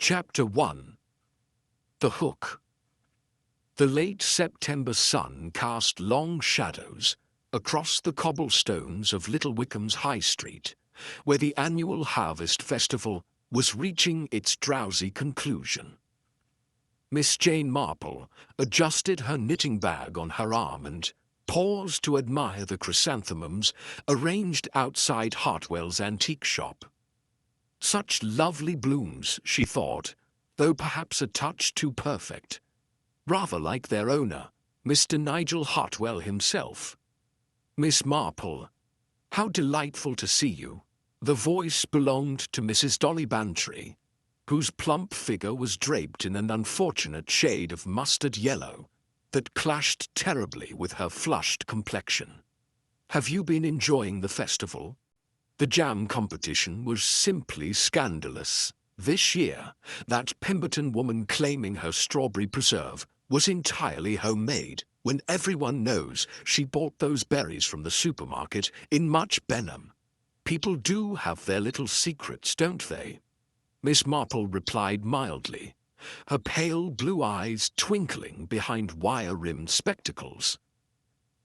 Chapter 1. The Hook. The late September sun cast long shadows across the cobblestones of Little Wycombe's High Street, where the annual Harvest Festival was reaching its drowsy conclusion. Miss Jane Marple adjusted her knitting bag on her arm and paused to admire the chrysanthemums arranged outside Hartwell's antique shop. Such lovely blooms, she thought, though perhaps a touch too perfect. Rather like their owner, Mr. Nigel Hartwell himself. "Miss Marple, how delightful to see you." The voice belonged to Mrs. Dolly Bantry, whose plump figure was draped in an unfortunate shade of mustard yellow that clashed terribly with her flushed complexion. "Have you been enjoying the festival?" The jam competition was simply scandalous. This year, that Pemberton woman claiming her strawberry preserve was entirely homemade, when everyone knows she bought those berries from the supermarket in Much Benham. People do have their little secrets, don't they? Miss Marple replied mildly, her pale blue eyes twinkling behind wire-rimmed spectacles.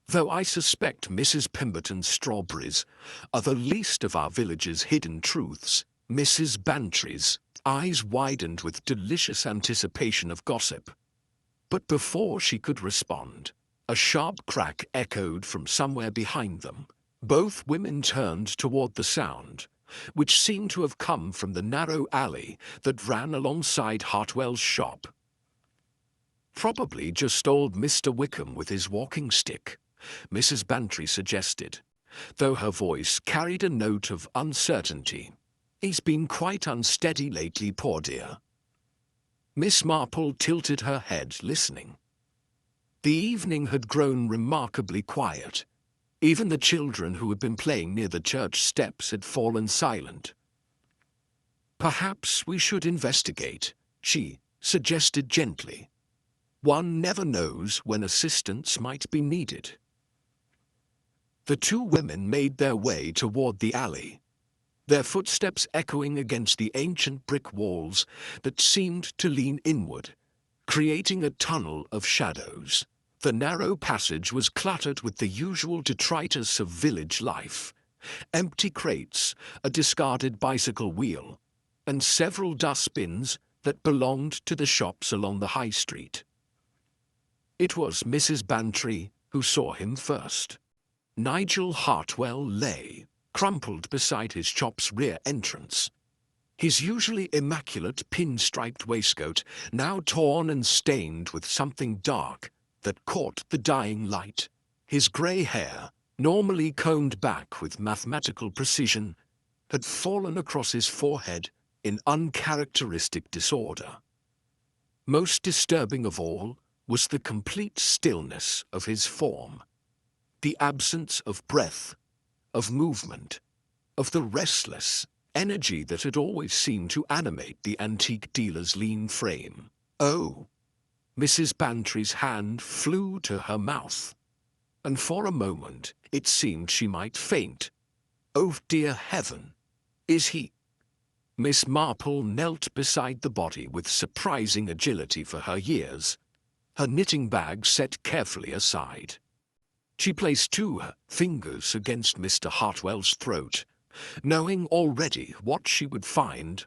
"Though I suspect Mrs. Pemberton's strawberries are the least of our village's hidden truths." Mrs. Bantry's eyes widened with delicious anticipation of gossip. But before she could respond, a sharp crack echoed from somewhere behind them. Both women turned toward the sound, which seemed to have come from the narrow alley that ran alongside Hartwell's shop. "Probably just old Mr. Wycombe with his walking stick," Mrs. Bantry suggested, though her voice carried a note of uncertainty. "He's been quite unsteady lately, poor dear." Miss Marple tilted her head, listening. The evening had grown remarkably quiet. Even the children who had been playing near the church steps had fallen silent. "Perhaps we should investigate," she suggested gently. "One never knows when assistance might be needed." The two women made their way toward the alley, their footsteps echoing against the ancient brick walls that seemed to lean inward, creating a tunnel of shadows. The narrow passage was cluttered with the usual detritus of village life: empty crates, a discarded bicycle wheel, and several dustbins that belonged to the shops along the high street. It was Mrs. Bantry who saw him first. Nigel Hartwell lay, crumpled beside his shop's rear entrance. His usually immaculate pin-striped waistcoat now torn and stained with something dark that caught the dying light. His grey hair, normally combed back with mathematical precision, had fallen across his forehead in uncharacteristic disorder. Most disturbing of all was the complete stillness of his form, the absence of breath, of movement, of the restless energy that had always seemed to animate the antique dealer's lean frame. "Oh!" Mrs. Bantry's hand flew to her mouth, and for a moment it seemed she might faint. "Oh, dear heaven! Is he—" Miss Marple knelt beside the body with surprising agility for her years, her knitting bag set carefully aside. She placed two fingers against Mr. Hartwell's throat, knowing already what she would find,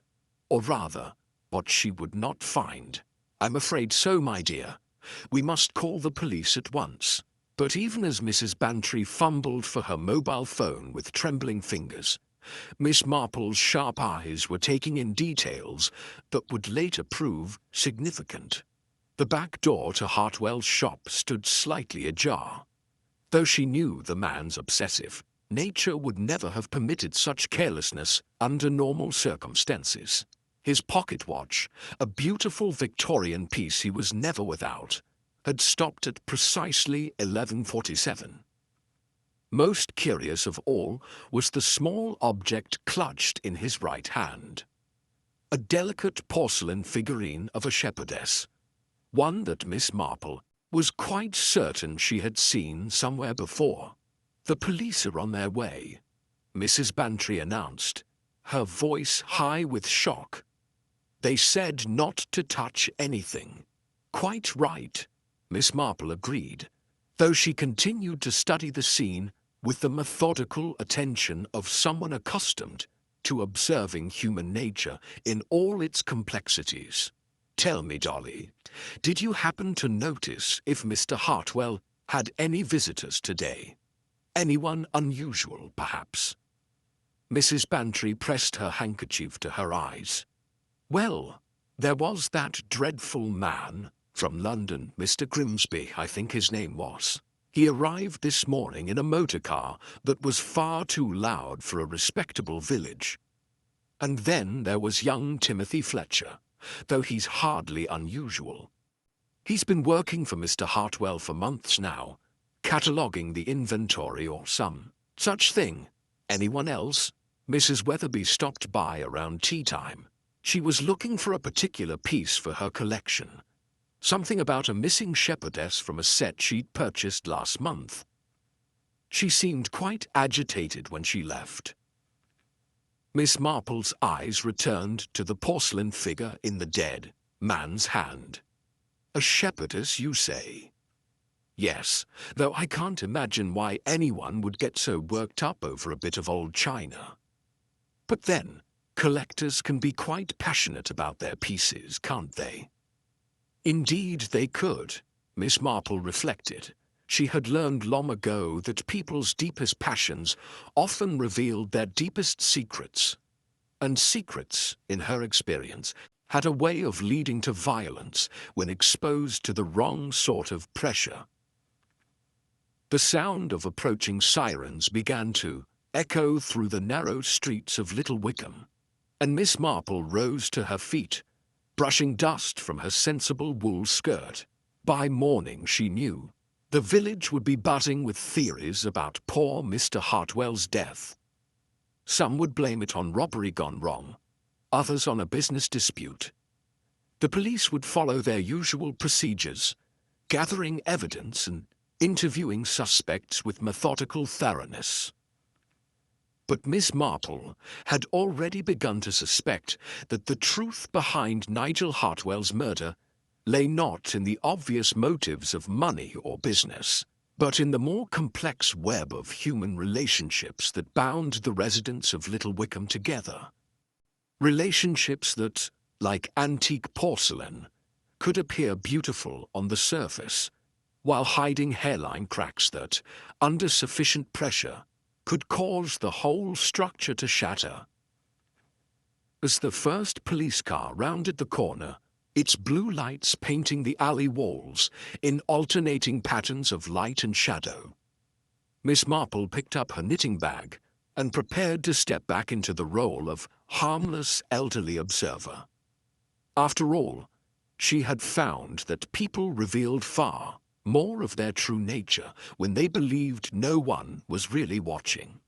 or rather, what she would not find. "I'm afraid so, my dear. We must call the police at once." But even as Mrs. Bantry fumbled for her mobile phone with trembling fingers, Miss Marple's sharp eyes were taking in details that would later prove significant. The back door to Hartwell's shop stood slightly ajar. Though she knew the man's obsessive nature would never have permitted such carelessness under normal circumstances. His pocket watch, a beautiful Victorian piece he was never without, had stopped at precisely 11:47. Most curious of all was the small object clutched in his right hand. A delicate porcelain figurine of a shepherdess, one that Miss Marple was quite certain she had seen somewhere before. "The police are on their way," Mrs. Bantry announced, her voice high with shock. They said not to touch anything. Quite right, Miss Marple agreed, though she continued to study the scene with the methodical attention of someone accustomed to observing human nature in all its complexities. Tell me, Dolly, did you happen to notice if Mr. Hartwell had any visitors today? Anyone unusual, perhaps? Mrs. Bantry pressed her handkerchief to her eyes. Well, there was that dreadful man from London, Mr. Grimsby, I think his name was. He arrived this morning in a motor car that was far too loud for a respectable village. And then there was young Timothy Fletcher, though he's hardly unusual. He's been working for Mr. Hartwell for months now, cataloguing the inventory or some such thing. Anyone else? Mrs. Weatherby stopped by around tea time. She was looking for a particular piece for her collection. Something about a missing shepherdess from a set she'd purchased last month. She seemed quite agitated when she left. Miss Marple's eyes returned to the porcelain figure in the dead man's hand. A shepherdess, you say? Yes, though I can't imagine why anyone would get so worked up over a bit of old china. But then, collectors can be quite passionate about their pieces, can't they? Indeed they could, Miss Marple reflected. She had learned long ago that people's deepest passions often revealed their deepest secrets. And secrets, in her experience, had a way of leading to violence when exposed to the wrong sort of pressure. The sound of approaching sirens began to echo through the narrow streets of Little Wickham, and Miss Marple rose to her feet, brushing dust from her sensible wool skirt. By morning, she knew, the village would be buzzing with theories about poor Mr. Hartwell's death. Some would blame it on robbery gone wrong, others on a business dispute. The police would follow their usual procedures, gathering evidence and interviewing suspects with methodical thoroughness. But Miss Marple had already begun to suspect that the truth behind Nigel Hartwell's murder lay not in the obvious motives of money or business, but in the more complex web of human relationships that bound the residents of Little Wickham together. Relationships that, like antique porcelain, could appear beautiful on the surface, while hiding hairline cracks that, under sufficient pressure, could cause the whole structure to shatter. As the first police car rounded the corner, its blue lights painting the alley walls in alternating patterns of light and shadow, Miss Marple picked up her knitting bag and prepared to step back into the role of harmless elderly observer. After all, she had found that people revealed far more of their true nature when they believed no one was really watching.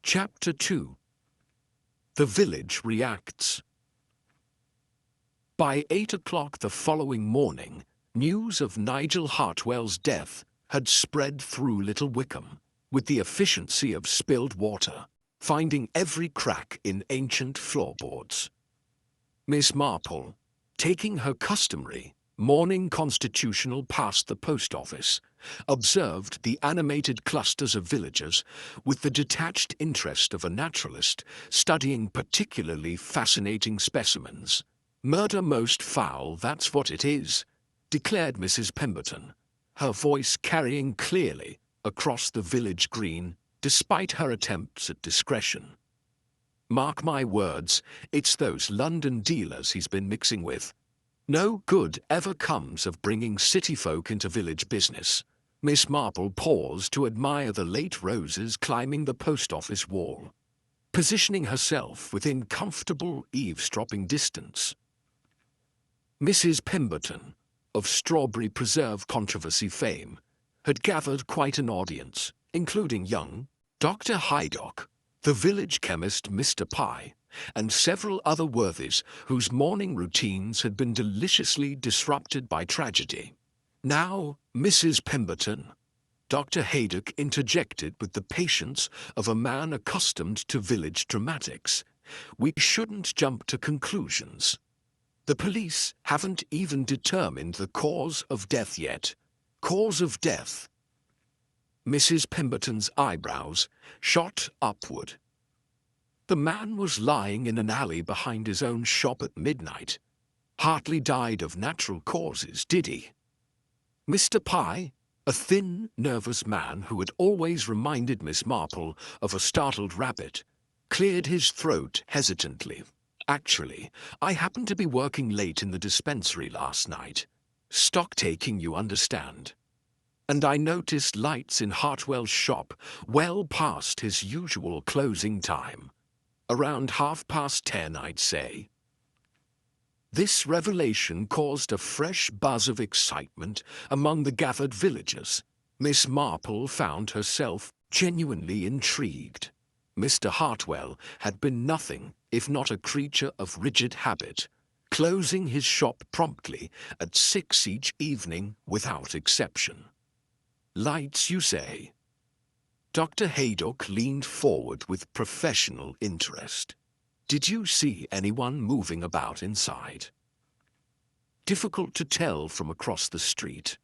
Chapter 2. The village reacts. By 8 o'clock the following morning, news of Nigel Hartwell's death had spread through Little Wickham with the efficiency of spilled water, finding every crack in ancient floorboards. Miss Marple, taking her customary morning constitutional past the post office, observed the animated clusters of villagers with the detached interest of a naturalist studying particularly fascinating specimens. "Murder most foul, that's what it is," declared Mrs. Pemberton, her voice carrying clearly across the village green, despite her attempts at discretion. "Mark my words, it's those London dealers he's been mixing with. No good ever comes of bringing city folk into village business." Miss Marple paused to admire the late roses climbing the post office wall, positioning herself within comfortable eavesdropping distance. Mrs. Pemberton, of Strawberry Preserve controversy fame, had gathered quite an audience, including young Dr. Hydock, the village chemist Mr. Pye, and several other worthies whose morning routines had been deliciously disrupted by tragedy. "Now, Mrs. Pemberton," Dr. Haydock interjected with the patience of a man accustomed to village dramatics, "we shouldn't jump to conclusions. The police haven't even determined the cause of death yet. Cause of death. Mrs. Pemberton's eyebrows shot upward. The man was lying in an alley behind his own shop at midnight. Hardly died of natural causes, did he? Mr. Pye, a thin, nervous man who had always reminded Miss Marple of a startled rabbit, cleared his throat hesitantly. Actually, I happened to be working late in the dispensary last night. Stock-taking, you understand. And I noticed lights in Hartwell's shop well past his usual closing time. Around 10:30, I'd say. This revelation caused a fresh buzz of excitement among the gathered villagers. Miss Marple found herself genuinely intrigued. Mr. Hartwell had been nothing if not a creature of rigid habit, closing his shop promptly at 6 each evening without exception. Lights, you say? Dr. Haydock leaned forward with professional interest. Did you see anyone moving about inside? Difficult to tell from across the street,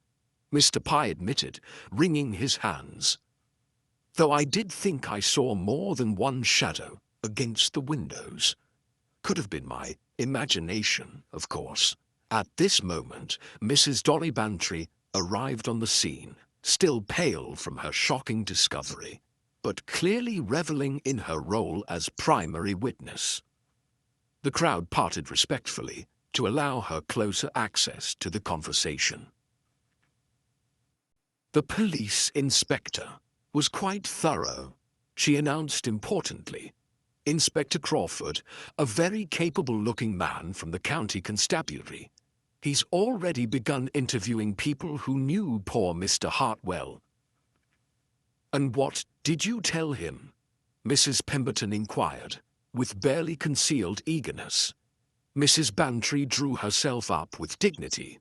Mr. Pye admitted, wringing his hands. Though I did think I saw more than one shadow against the windows. Could have been my imagination, of course. At this moment, Mrs. Dolly Bantry arrived on the scene, still pale from her shocking discovery, but clearly reveling in her role as primary witness. The crowd parted respectfully to allow her closer access to the conversation. The police inspector was quite thorough, she announced importantly. Inspector Crawford, a very capable-looking man from the county constabulary. He's already begun interviewing people who knew poor Mr. Hartwell. And what did you tell him? Mrs. Pemberton inquired, with barely concealed eagerness. Mrs. Bantry drew herself up with dignity.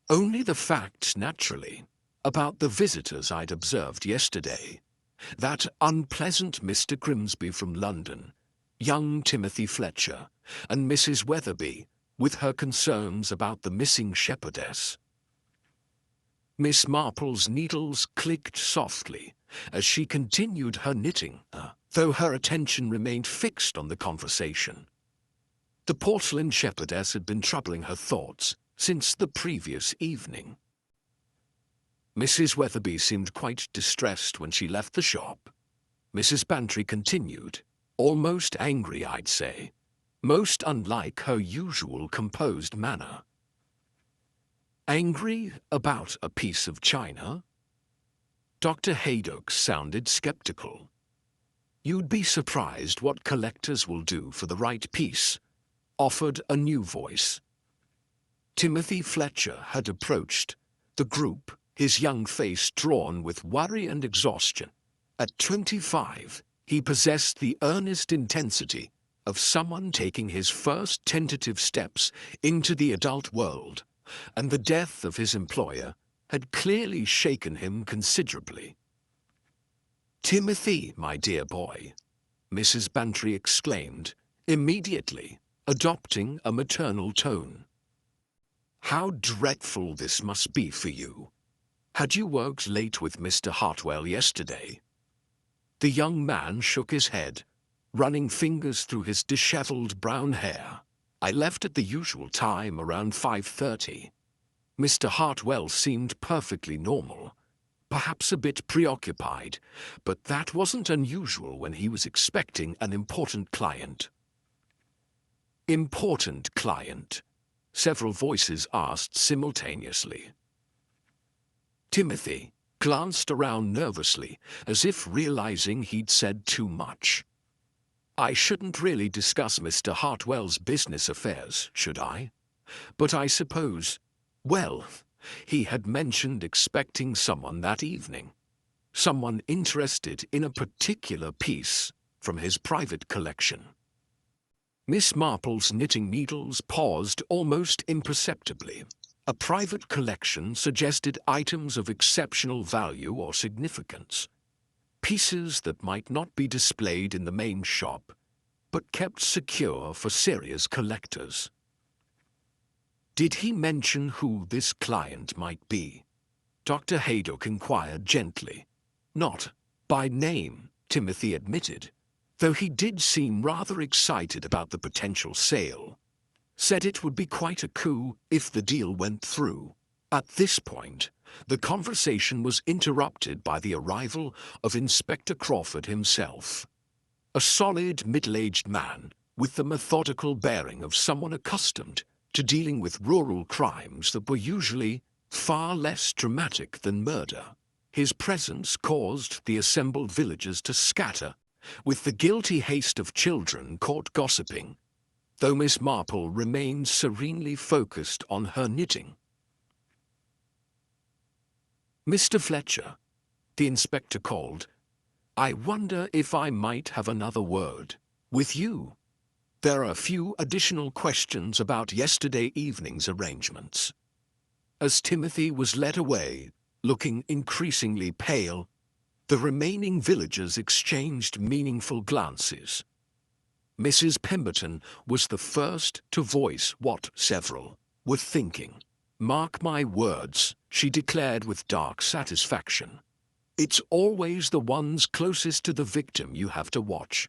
Only the facts, naturally, about the visitors I'd observed yesterday. That unpleasant Mr. Grimsby from London, young Timothy Fletcher, and Mrs. Weatherby, with her concerns about the missing shepherdess. Miss Marple's needles clicked softly as she continued her knitting, though her attention remained fixed on the conversation. The porcelain shepherdess had been troubling her thoughts since the previous evening. Mrs. Weatherby seemed quite distressed when she left the shop. Mrs. Bantry continued, almost angry, I'd say, most unlike her usual composed manner. Angry about a piece of china? Dr. Haydock sounded skeptical. You'd be surprised what collectors will do for the right piece, offered a new voice. Timothy Fletcher had approached the group, his young face drawn with worry and exhaustion. At 25, he possessed the earnest intensity of someone taking his first tentative steps into the adult world, and the death of his employer had clearly shaken him considerably. "Timothy, my dear boy," Mrs. Bantry exclaimed, immediately adopting a maternal tone. "How dreadful this must be for you. Had you worked late with Mr. Hartwell yesterday?" The young man shook his head, running fingers through his disheveled brown hair. "I left at the usual time, around 5:30. Mr. Hartwell seemed perfectly normal, perhaps a bit preoccupied, but that wasn't unusual when he was expecting an important client." "Important client?" several voices asked simultaneously. Timothy glanced around nervously, as if realizing he'd said too much. "I shouldn't really discuss Mr. Hartwell's business affairs, should I? But I suppose, well, he had mentioned expecting someone that evening. Someone interested in a particular piece from his private collection." Miss Marple's knitting needles paused almost imperceptibly. A private collection suggested items of exceptional value or significance, pieces that might not be displayed in the main shop, but kept secure for serious collectors. Did he mention who this client might be? Dr. Haydock inquired gently. Not by name, Timothy admitted, though he did seem rather excited about the potential sale. Said it would be quite a coup if the deal went through. At this point, the conversation was interrupted by the arrival of Inspector Crawford himself. A solid, middle-aged man with the methodical bearing of someone accustomed to dealing with rural crimes that were usually far less dramatic than murder. His presence caused the assembled villagers to scatter, with the guilty haste of children caught gossiping, though Miss Marple remained serenely focused on her knitting. "Mr. Fletcher," the inspector called, "I wonder if I might have another word with you. There are a few additional questions about yesterday evening's arrangements." As Timothy was led away, looking increasingly pale, the remaining villagers exchanged meaningful glances. Mrs. Pemberton was the first to voice what several were thinking. "Mark my words," she declared with dark satisfaction. "It's always the ones closest to the victim you have to watch.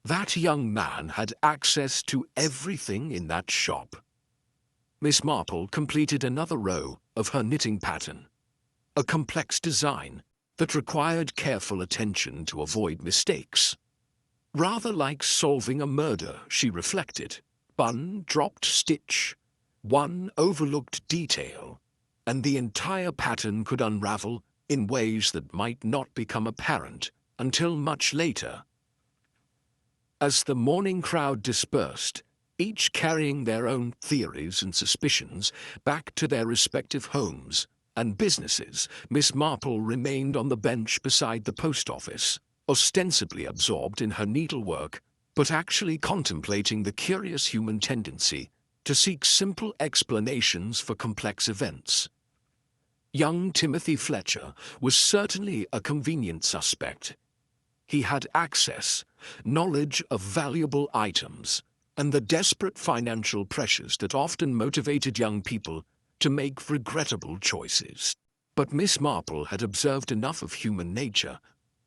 That young man had access to everything in that shop." Miss Marple completed another row of her knitting pattern, a complex design that required careful attention to avoid mistakes. Rather like solving a murder, she reflected. One dropped stitch, one overlooked detail, and the entire pattern could unravel in ways that might not become apparent until much later. As the morning crowd dispersed, each carrying their own theories and suspicions back to their respective homes and businesses, Miss Marple remained on the bench beside the post office, ostensibly absorbed in her needlework, but actually contemplating the curious human tendency to seek simple explanations for complex events. Young Timothy Fletcher was certainly a convenient suspect. He had access, knowledge of valuable items, and the desperate financial pressures that often motivated young people to make regrettable choices. But Miss Marple had observed enough of human nature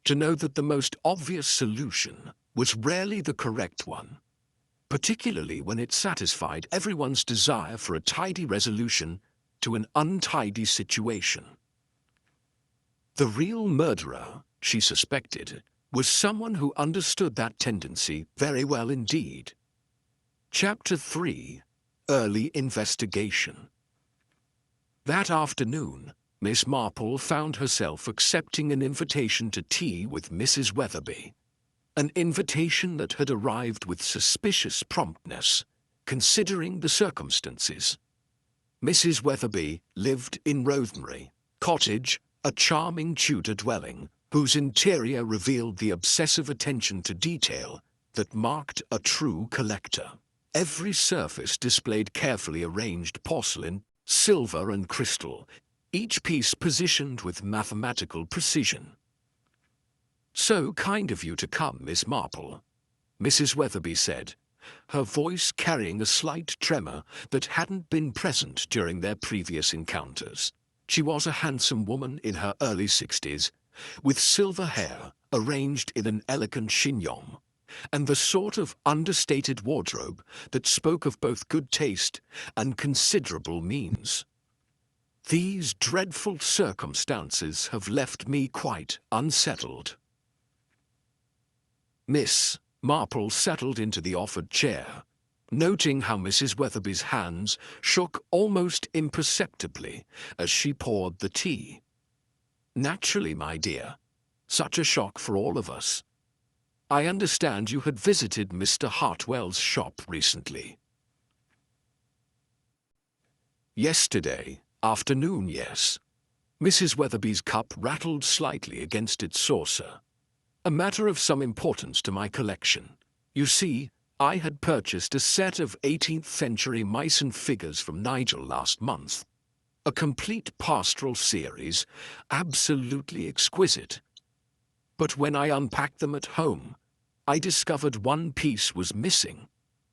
to know that the most obvious solution was rarely the correct one, particularly when it satisfied everyone's desire for a tidy resolution to an untidy situation. The real murderer, she suspected, was someone who understood that tendency very well indeed. Chapter 3. Early Investigation. That afternoon, Miss Marple found herself accepting an invitation to tea with Mrs. Weatherby, an invitation that had arrived with suspicious promptness, considering the circumstances. Mrs. Weatherby lived in Rothenry Cottage, a charming Tudor dwelling whose interior revealed the obsessive attention to detail that marked a true collector. Every surface displayed carefully arranged porcelain, silver and crystal, each piece positioned with mathematical precision. "So kind of you to come, Miss Marple," Mrs. Weatherby said, her voice carrying a slight tremor that hadn't been present during their previous encounters. She was a handsome woman in her early 60s, with silver hair arranged in an elegant chignon, and the sort of understated wardrobe that spoke of both good taste and considerable means. "These dreadful circumstances have left me quite unsettled." Miss Marple settled into the offered chair, noting how Mrs. Weatherby's hands shook almost imperceptibly as she poured the tea. "Naturally, my dear. Such a shock for all of us. I understand you had visited Mr. Hartwell's shop recently." "Yesterday afternoon, yes." Mrs. Weatherby's cup rattled slightly against its saucer. "A matter of some importance to my collection. You see, I had purchased a set of 18th century Meissen figures from Nigel last month. A complete pastoral series, absolutely exquisite. But when I unpacked them at home, I discovered one piece was missing.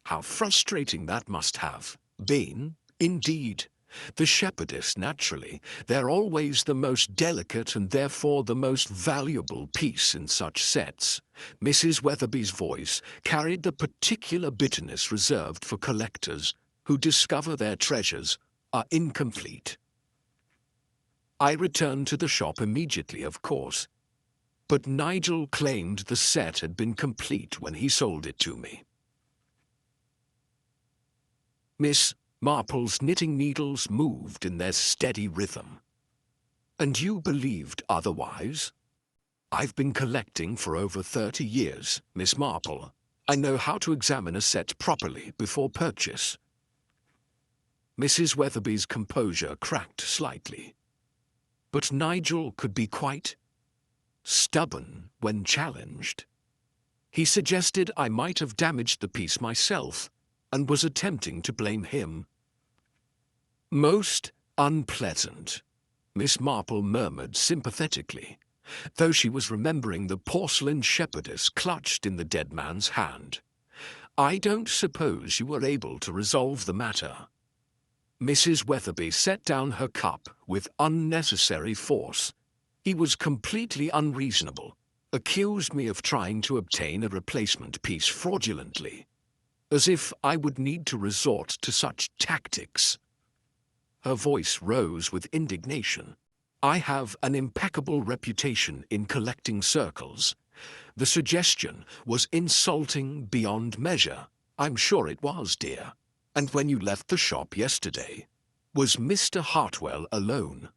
How frustrating that must have been. Indeed, the shepherdess naturally, they're always the most delicate and therefore the most valuable piece in such sets. Mrs. Weatherby's voice carried the particular bitterness reserved for collectors who discover their treasures are incomplete. I returned to the shop immediately, of course, but Nigel claimed the set had been complete when he sold it to me. Miss Marple's knitting needles moved in their steady rhythm. And you believed otherwise? I've been collecting for over 30 years, Miss Marple. I know how to examine a set properly before purchase. Mrs. Weatherby's composure cracked slightly. But Nigel could be quite stubborn when challenged. He suggested I might have damaged the piece myself and was attempting to blame him. Most unpleasant, Miss Marple murmured sympathetically, though she was remembering the porcelain shepherdess clutched in the dead man's hand. I don't suppose you were able to resolve the matter. Mrs. Weatherby set down her cup with unnecessary force. He was completely unreasonable, accused me of trying to obtain a replacement piece fraudulently, as if I would need to resort to such tactics. Her voice rose with indignation. I have an impeccable reputation in collecting circles. The suggestion was insulting beyond measure. I'm sure it was, dear. And when you left the shop yesterday, was Mr. Hartwell alone?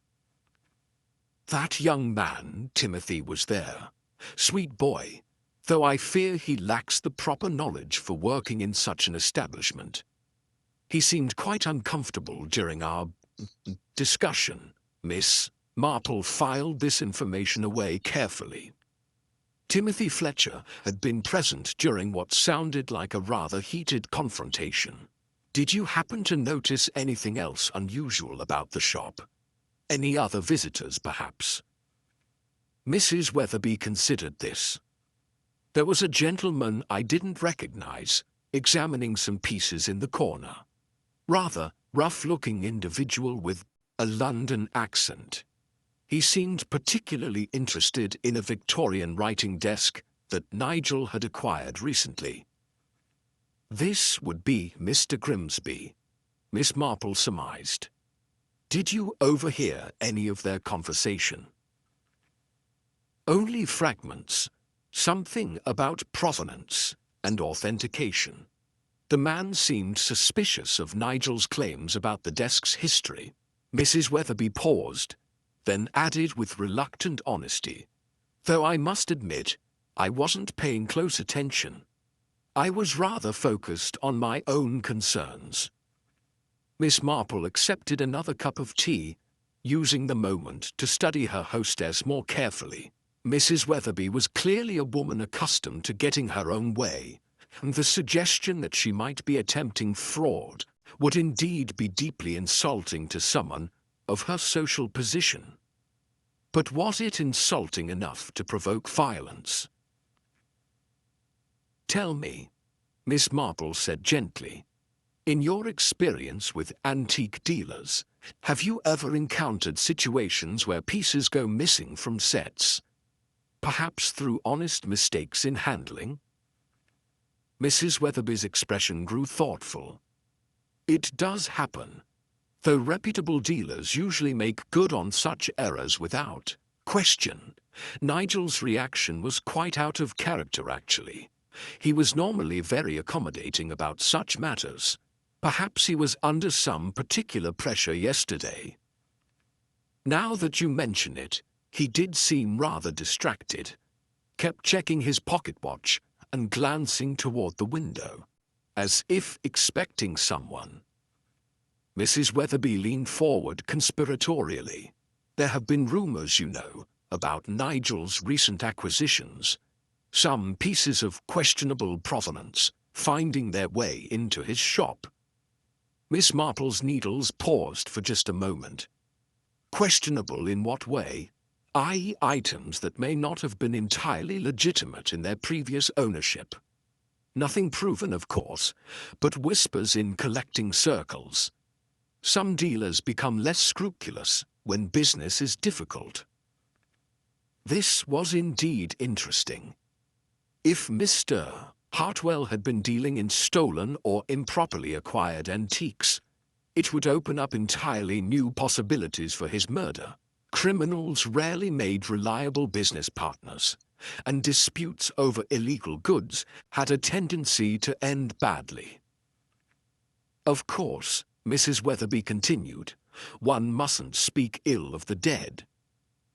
That young man, Timothy, was there. Sweet boy, though I fear he lacks the proper knowledge for working in such an establishment. He seemed quite uncomfortable during our discussion. Miss Marple filed this information away carefully. Timothy Fletcher had been present during what sounded like a rather heated confrontation. Did you happen to notice anything else unusual about the shop? Any other visitors, perhaps? Mrs. Weatherby considered this. There was a gentleman I didn't recognize, examining some pieces in the corner. Rather rough-looking individual with a London accent. He seemed particularly interested in a Victorian writing desk that Nigel had acquired recently. This would be Mr. Grimsby, Miss Marple surmised. Did you overhear any of their conversation? Only fragments, something about provenance and authentication. The man seemed suspicious of Nigel's claims about the desk's history. Mrs. Weatherby paused, then added with reluctant honesty, though I must admit I wasn't paying close attention. I was rather focused on my own concerns. Miss Marple accepted another cup of tea, using the moment to study her hostess more carefully. Mrs. Weatherby was clearly a woman accustomed to getting her own way, and the suggestion that she might be attempting fraud would indeed be deeply insulting to someone of her social position. But was it insulting enough to provoke violence? Tell me, Miss Marple said gently, in your experience with antique dealers, have you ever encountered situations where pieces go missing from sets, perhaps through honest mistakes in handling? Mrs. Weatherby's expression grew thoughtful. It does happen, though reputable dealers usually make good on such errors without question. Nigel's reaction was quite out of character, actually. He was normally very accommodating about such matters. Perhaps he was under some particular pressure yesterday. Now that you mention it, he did seem rather distracted, kept checking his pocket watch and glancing toward the window, as if expecting someone. Mrs. Weatherby leaned forward conspiratorially. There have been rumors, you know, about Nigel's recent acquisitions. Some pieces of questionable provenance finding their way into his shop. Miss Marple's needles paused for just a moment. Questionable in what way? Items that may not have been entirely legitimate in their previous ownership. Nothing proven, of course, but whispers in collecting circles. Some dealers become less scrupulous when business is difficult. This was indeed interesting. If Mr. Hartwell had been dealing in stolen or improperly acquired antiques, it would open up entirely new possibilities for his murder. Criminals rarely made reliable business partners, and disputes over illegal goods had a tendency to end badly. Of course, Mrs. Weatherby continued, one mustn't speak ill of the dead.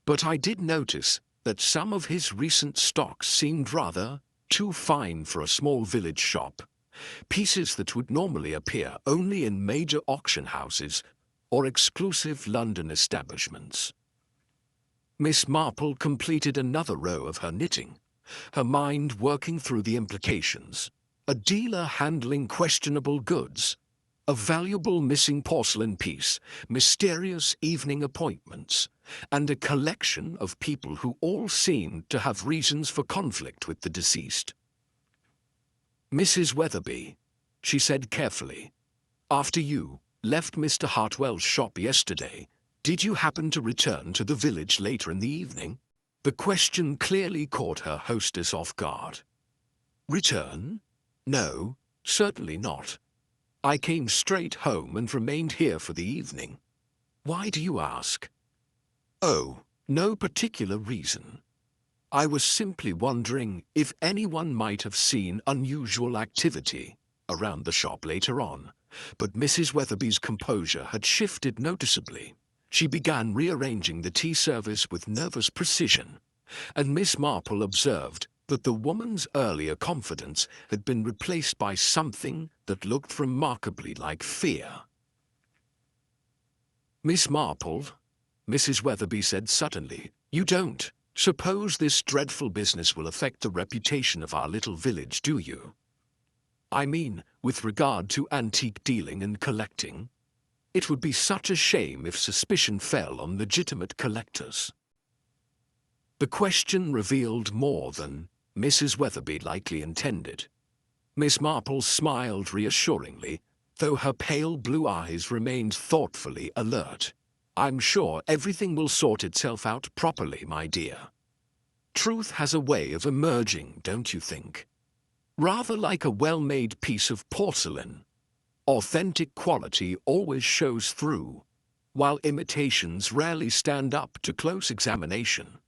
But I did notice that some of his recent stocks seemed rather too fine for a small village shop, pieces that would normally appear only in major auction houses or exclusive London establishments. Miss Marple completed another row of her knitting, her mind working through the implications. A dealer handling questionable goods, a valuable missing porcelain piece, mysterious evening appointments, and a collection of people who all seemed to have reasons for conflict with the deceased. Mrs. Weatherby, she said carefully, after you left Mr. Hartwell's shop yesterday, did you happen to return to the village later in the evening? The question clearly caught her hostess off guard. Return? No, certainly not. I came straight home and remained here for the evening. Why do you ask? Oh, no particular reason. I was simply wondering if anyone might have seen unusual activity around the shop later on, but Mrs. Weatherby's composure had shifted noticeably. She began rearranging the tea service with nervous precision, and Miss Marple observed that the woman's earlier confidence had been replaced by something that looked remarkably like fear. Miss Marple, Mrs. Weatherby said suddenly, you don't suppose this dreadful business will affect the reputation of our little village, do you? I mean, with regard to antique dealing and collecting. It would be such a shame if suspicion fell on legitimate collectors. The question revealed more than Mrs. Weatherby likely intended. Miss Marple smiled reassuringly, though her pale blue eyes remained thoughtfully alert. I'm sure everything will sort itself out properly, my dear. Truth has a way of emerging, don't you think? Rather like a well-made piece of porcelain. Authentic quality always shows through, while imitations rarely stand up to close examination.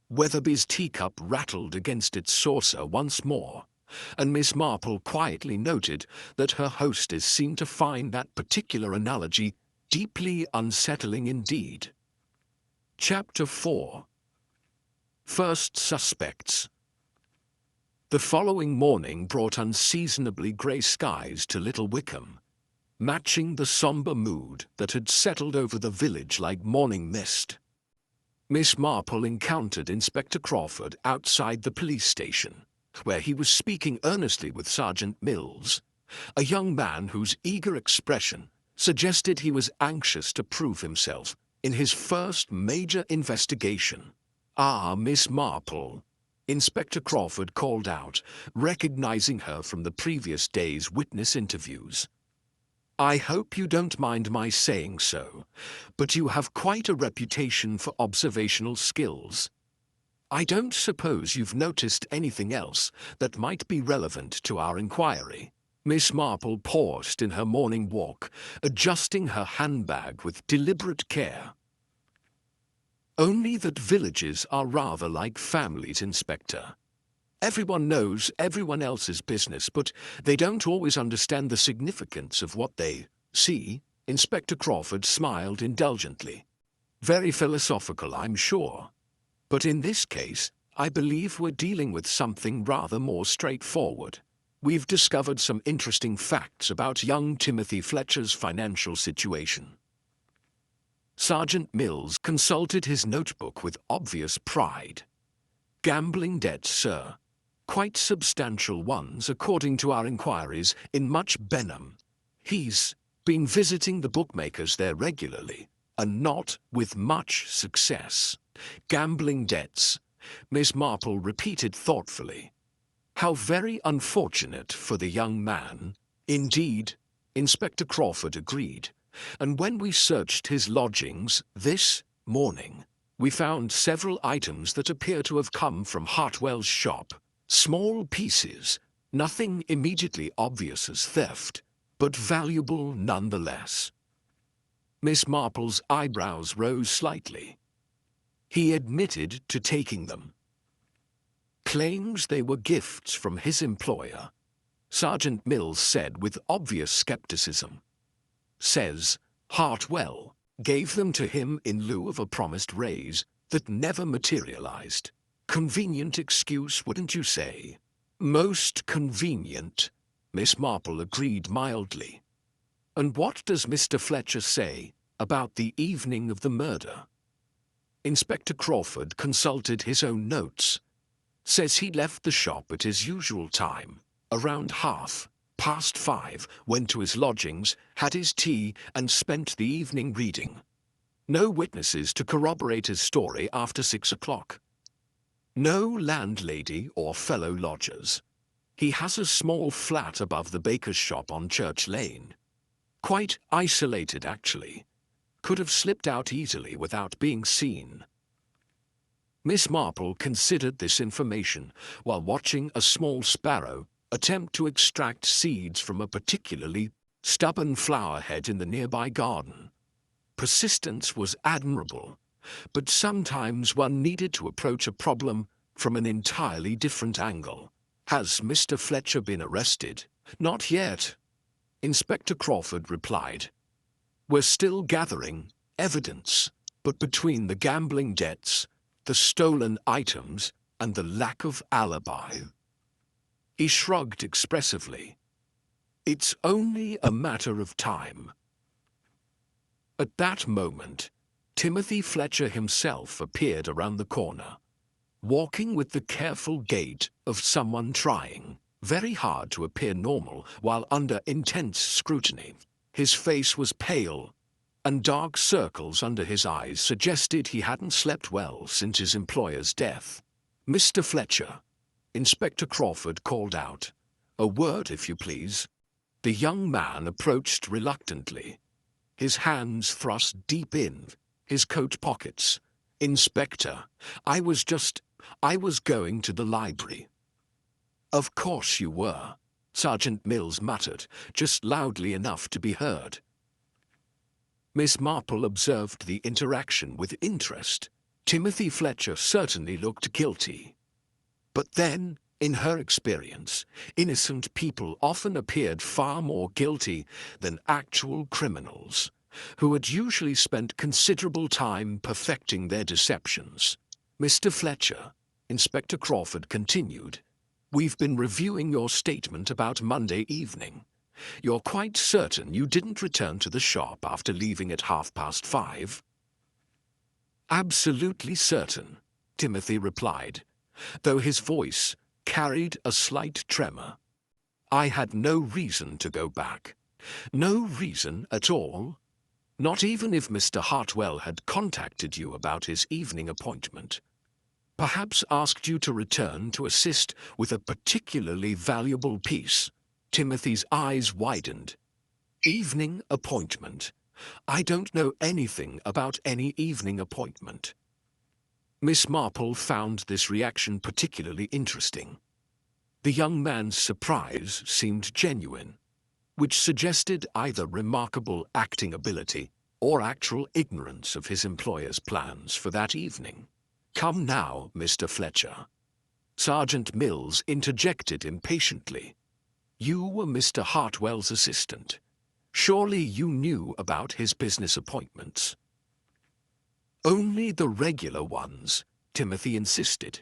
Weatherby's teacup rattled against its saucer once more, and Miss Marple quietly noted that her hostess seemed to find that particular analogy deeply unsettling indeed. Chapter 4. First Suspects. The following morning brought unseasonably grey skies to Little Wickham, matching the sombre mood that had settled over the village like morning mist. Miss Marple encountered Inspector Crawford outside the police station, where he was speaking earnestly with Sergeant Mills, a young man whose eager expression suggested he was anxious to prove himself in his first major investigation. Ah, Miss Marple, Inspector Crawford called out, recognizing her from the previous day's witness interviews. I hope you don't mind my saying so, but you have quite a reputation for observational skills. I don't suppose you've noticed anything else that might be relevant to our inquiry. Miss Marple paused in her morning walk, adjusting her handbag with deliberate care. Only that villages are rather like families, Inspector. Everyone knows everyone else's business, but they don't always understand the significance of what they see. Inspector Crawford smiled indulgently. Very philosophical, I'm sure. But in this case, I believe we're dealing with something rather more straightforward. We've discovered some interesting facts about young Timothy Fletcher's financial situation. Sergeant Mills consulted his notebook with obvious pride. Gambling debts, sir. Quite substantial ones, according to our inquiries in Much Benham. He's been visiting the bookmakers there regularly, and not with much success. Gambling debts, Miss Marple repeated thoughtfully. How very unfortunate for the young man. Indeed, Inspector Crawford agreed. and when we searched his lodgings this morning, we found several items that appear to have come from Hartwell's shop. Small pieces, nothing immediately obvious as theft, but valuable nonetheless. Miss Marple's eyebrows rose slightly. He admitted to taking them. Claims they were gifts from his employer, Sergeant Mills said with obvious skepticism. Says Hartwell gave them to him in lieu of a promised raise that never materialized. Convenient excuse, wouldn't you say? Most convenient, Miss Marple agreed mildly. And what does Mr. Fletcher say about the evening of the murder? Inspector Crawford consulted his own notes. Says he left the shop at his usual time, around 5:30, went to his lodgings, had his tea, and spent the evening reading. No witnesses to corroborate his story after 6 o'clock. No landlady or fellow lodgers. He has a small flat above the baker's shop on Church Lane. Quite isolated, actually. Could have slipped out easily without being seen. Miss Marple considered this information while watching a small sparrow attempt to extract seeds from a particularly stubborn flower head in the nearby garden. Persistence was admirable, but sometimes one needed to approach a problem from an entirely different angle. Has Mr. Fletcher been arrested? Not yet, Inspector Crawford replied. We're still gathering evidence, but between the gambling debts, the stolen items, and the lack of alibi. He shrugged expressively. It's only a matter of time. At that moment, Timothy Fletcher himself appeared around the corner, walking with the careful gait of someone trying very hard to appear normal while under intense scrutiny. His face was pale, and dark circles under his eyes suggested he hadn't slept well since his employer's death. Mr. Fletcher, Inspector Crawford called out. A word, if you please. The young man approached reluctantly, his hands thrust deep in his coat pockets. Inspector, I was going to the library. Of course you were, Sergeant Mills muttered, just loudly enough to be heard. Miss Marple observed the interaction with interest. Timothy Fletcher certainly looked guilty. But then, in her experience, innocent people often appeared far more guilty than actual criminals, who had usually spent considerable time perfecting their deceptions. Mr. Fletcher, Inspector Crawford continued, we've been reviewing your statement about Monday evening. You're quite certain you didn't return to the shop after leaving at 5:30? Absolutely certain, Timothy replied, though his voice carried a slight tremor. I had no reason to go back. No reason at all. Not even if Mr. Hartwell had contacted you about his evening appointment. Perhaps asked you to return to assist with a particularly valuable piece. Timothy's eyes widened. Evening appointment. I don't know anything about any evening appointment. Miss Marple found this reaction particularly interesting. The young man's surprise seemed genuine, which suggested either remarkable acting ability or actual ignorance of his employer's plans for that evening. Come now, Mr. Fletcher. Sergeant Mills interjected impatiently. You were Mr. Hartwell's assistant. Surely you knew about his business appointments. Only the regular ones, Timothy insisted.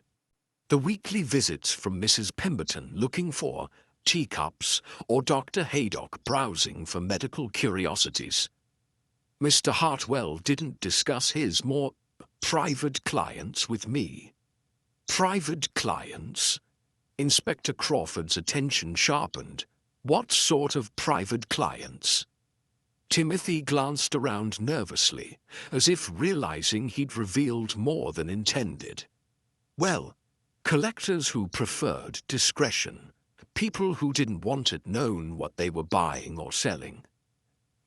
The weekly visits from Mrs. Pemberton looking for teacups or Dr. Haydock browsing for medical curiosities. Mr. Hartwell didn't discuss his more private clients with me. Private clients? Inspector Crawford's attention sharpened. What sort of private clients? Timothy glanced around nervously, as if realizing he'd revealed more than intended. Well, collectors who preferred discretion, people who didn't want it known what they were buying or selling.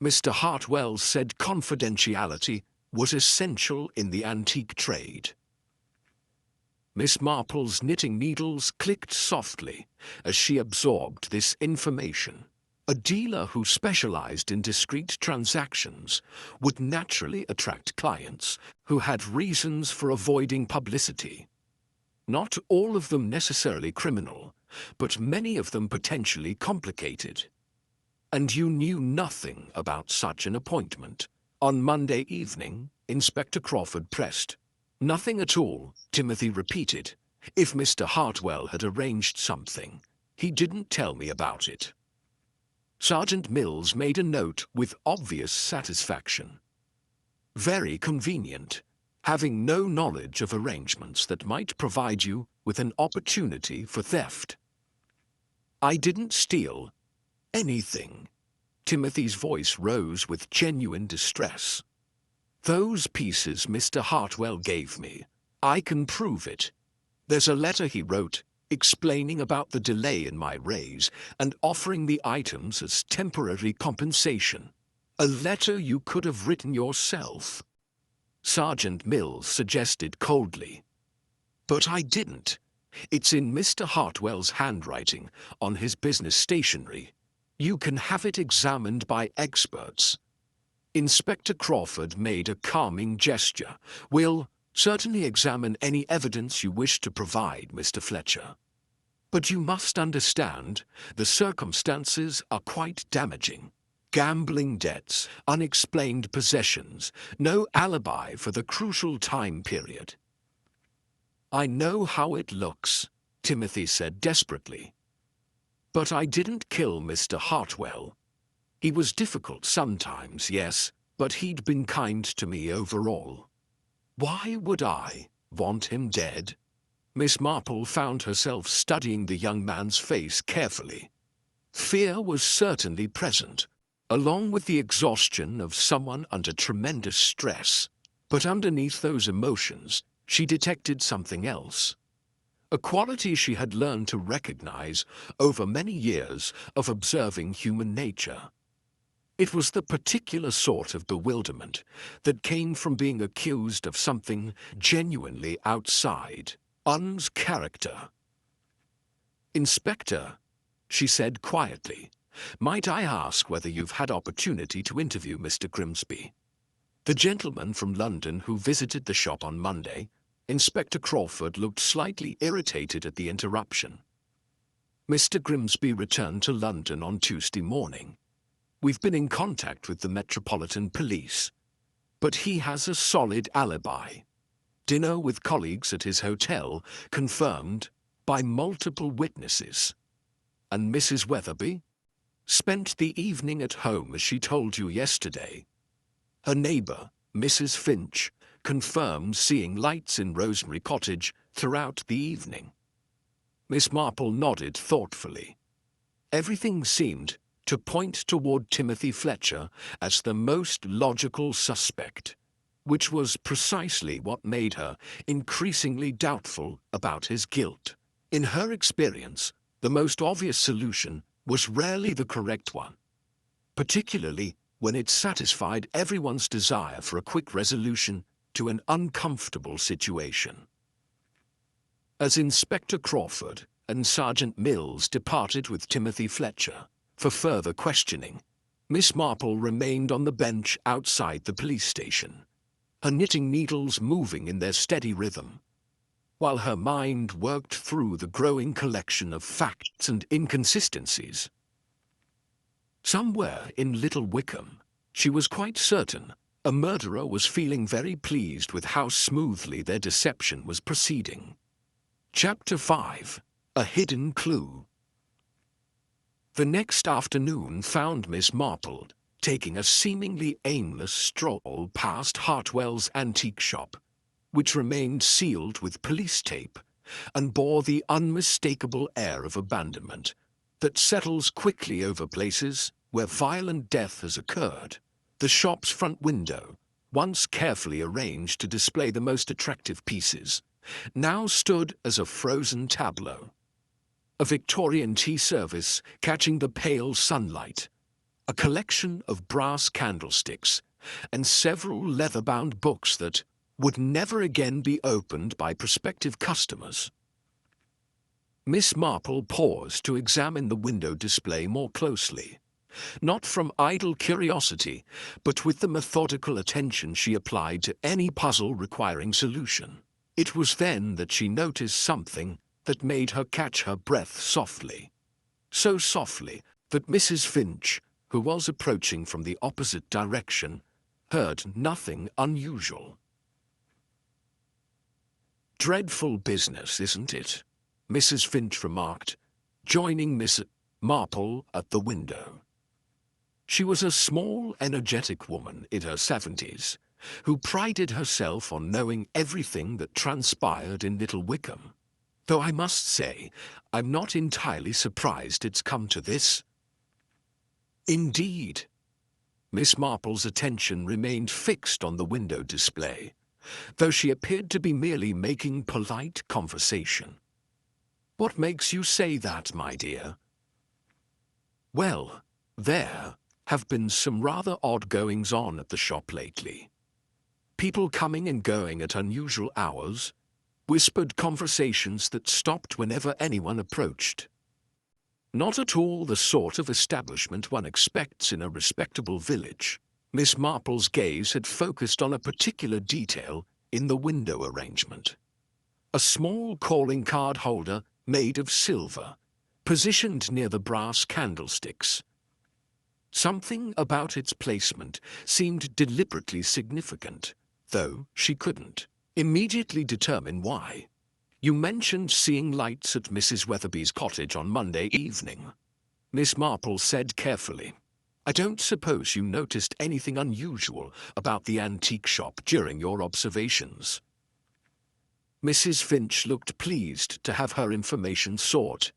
Mr. Hartwell said confidentiality was essential in the antique trade. Miss Marple's knitting needles clicked softly as she absorbed this information. A dealer who specialized in discreet transactions would naturally attract clients who had reasons for avoiding publicity. Not all of them necessarily criminal, but many of them potentially complicated. And you knew nothing about such an appointment. On Monday evening, Inspector Crawford pressed. Nothing at all, Timothy repeated. If Mr. Hartwell had arranged something, he didn't tell me about it. Sergeant Mills made a note with obvious satisfaction. Very convenient, having no knowledge of arrangements that might provide you with an opportunity for theft. I didn't steal anything. Timothy's voice rose with genuine distress. Those pieces Mr. Hartwell gave me, I can prove it. There's a letter he wrote explaining about the delay in my raise and offering the items as temporary compensation. A letter you could have written yourself. Sergeant Mills suggested coldly. But I didn't. It's in Mr. Hartwell's handwriting on his business stationery. You can have it examined by experts. Inspector Crawford made a calming gesture. We'll certainly examine any evidence you wish to provide, Mr. Fletcher. But you must understand, the circumstances are quite damaging. Gambling debts, unexplained possessions, no alibi for the crucial time period. I know how it looks, Timothy said desperately. But I didn't kill Mr. Hartwell. He was difficult sometimes, yes, but he'd been kind to me overall. Why would I want him dead? Miss Marple found herself studying the young man's face carefully. Fear was certainly present, along with the exhaustion of someone under tremendous stress. But underneath those emotions, she detected something else. A quality she had learned to recognize over many years of observing human nature. It was the particular sort of bewilderment that came from being accused of something genuinely outside one's character. Inspector, she said quietly, might I ask whether you've had opportunity to interview Mr. Grimsby? The gentleman from London who visited the shop on Monday. Inspector Crawford looked slightly irritated at the interruption. Mr. Grimsby returned to London on Tuesday morning. We've been in contact with the Metropolitan Police, but he has a solid alibi. Dinner with colleagues at his hotel, confirmed by multiple witnesses. And Mrs. Weatherby spent the evening at home as she told you yesterday. Her neighbor, Mrs. Finch, confirmed seeing lights in Rosemary Cottage throughout the evening. Miss Marple nodded thoughtfully. Everything seemed to point toward Timothy Fletcher as the most logical suspect, which was precisely what made her increasingly doubtful about his guilt. In her experience, the most obvious solution was rarely the correct one, particularly when it satisfied everyone's desire for a quick resolution to an uncomfortable situation. As Inspector Crawford and Sergeant Mills departed with Timothy Fletcher for further questioning, Miss Marple remained on the bench outside the police station, her knitting needles moving in their steady rhythm, while her mind worked through the growing collection of facts and inconsistencies. Somewhere in Little Wickham, she was quite certain, a murderer was feeling very pleased with how smoothly their deception was proceeding. Chapter 5. A Hidden Clue. The next afternoon found Miss Marple taking a seemingly aimless stroll past Hartwell's antique shop, which remained sealed with police tape and bore the unmistakable air of abandonment that settles quickly over places where violent death has occurred. The shop's front window, once carefully arranged to display the most attractive pieces, now stood as a frozen tableau. A Victorian tea service catching the pale sunlight, a collection of brass candlesticks, and several leather-bound books that would never again be opened by prospective customers. Miss Marple paused to examine the window display more closely, not from idle curiosity, but with the methodical attention she applied to any puzzle requiring solution. It was then that she noticed something that made her catch her breath softly. So softly that Mrs. Finch, who was approaching from the opposite direction, heard nothing unusual. "Dreadful business, isn't it?" Mrs. Finch remarked, joining Miss Marple at the window. She was a small, energetic woman in her 70s, who prided herself on knowing everything that transpired in Little Wickham. Though I must say, I'm not entirely surprised it's come to this. Indeed. Miss Marple's attention remained fixed on the window display, though she appeared to be merely making polite conversation. "What makes you say that, my dear?" "Well, there have been some rather odd goings-on at the shop lately. People coming and going at unusual hours, whispered conversations that stopped whenever anyone approached. Not at all the sort of establishment one expects in a respectable village." Miss Marple's gaze had focused on a particular detail in the window arrangement. A small calling card holder made of silver, positioned near the brass candlesticks. Something about its placement seemed deliberately significant, though she couldn't immediately determine why. "You mentioned seeing lights at Mrs. Weatherby's cottage on Monday evening," Miss Marple said carefully. "I don't suppose you noticed anything unusual about the antique shop during your observations?" Mrs. Finch looked pleased to have her information sought.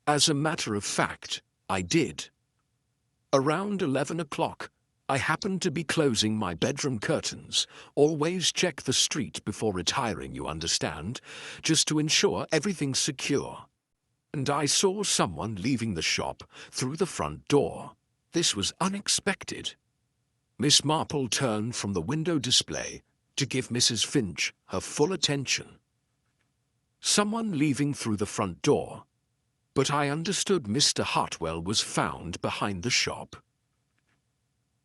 "As a matter of fact, I did. Around 11 o'clock, I happened to be closing my bedroom curtains. Always check the street before retiring, you understand, just to ensure everything's secure. And I saw someone leaving the shop through the front door. This was unexpected." Miss Marple turned from the window display to give Mrs. Finch her full attention. "Someone leaving through the front door? But I understood Mr. Hartwell was found behind the shop."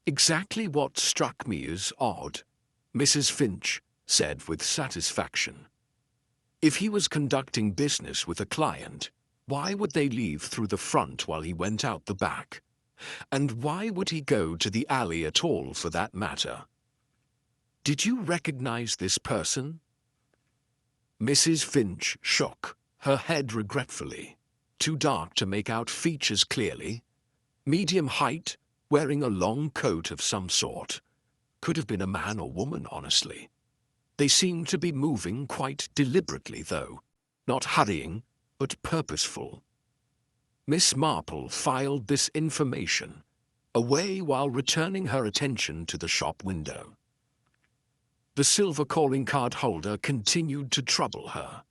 "Exactly what struck me as odd," Mrs. Finch said with satisfaction. "If he was conducting business with a client, why would they leave through the front while he went out the back? And why would he go to the alley at all, for that matter? Did you recognize this person?" Mrs. Finch shook her head regretfully. Too dark to make out features clearly. Medium height, wearing a long coat of some sort. Could have been a man or woman, honestly. They seemed to be moving quite deliberately, though. Not hurrying, but purposeful. Miss Marple filed this information away while returning her attention to the shop window. The silver calling card holder continued to trouble her,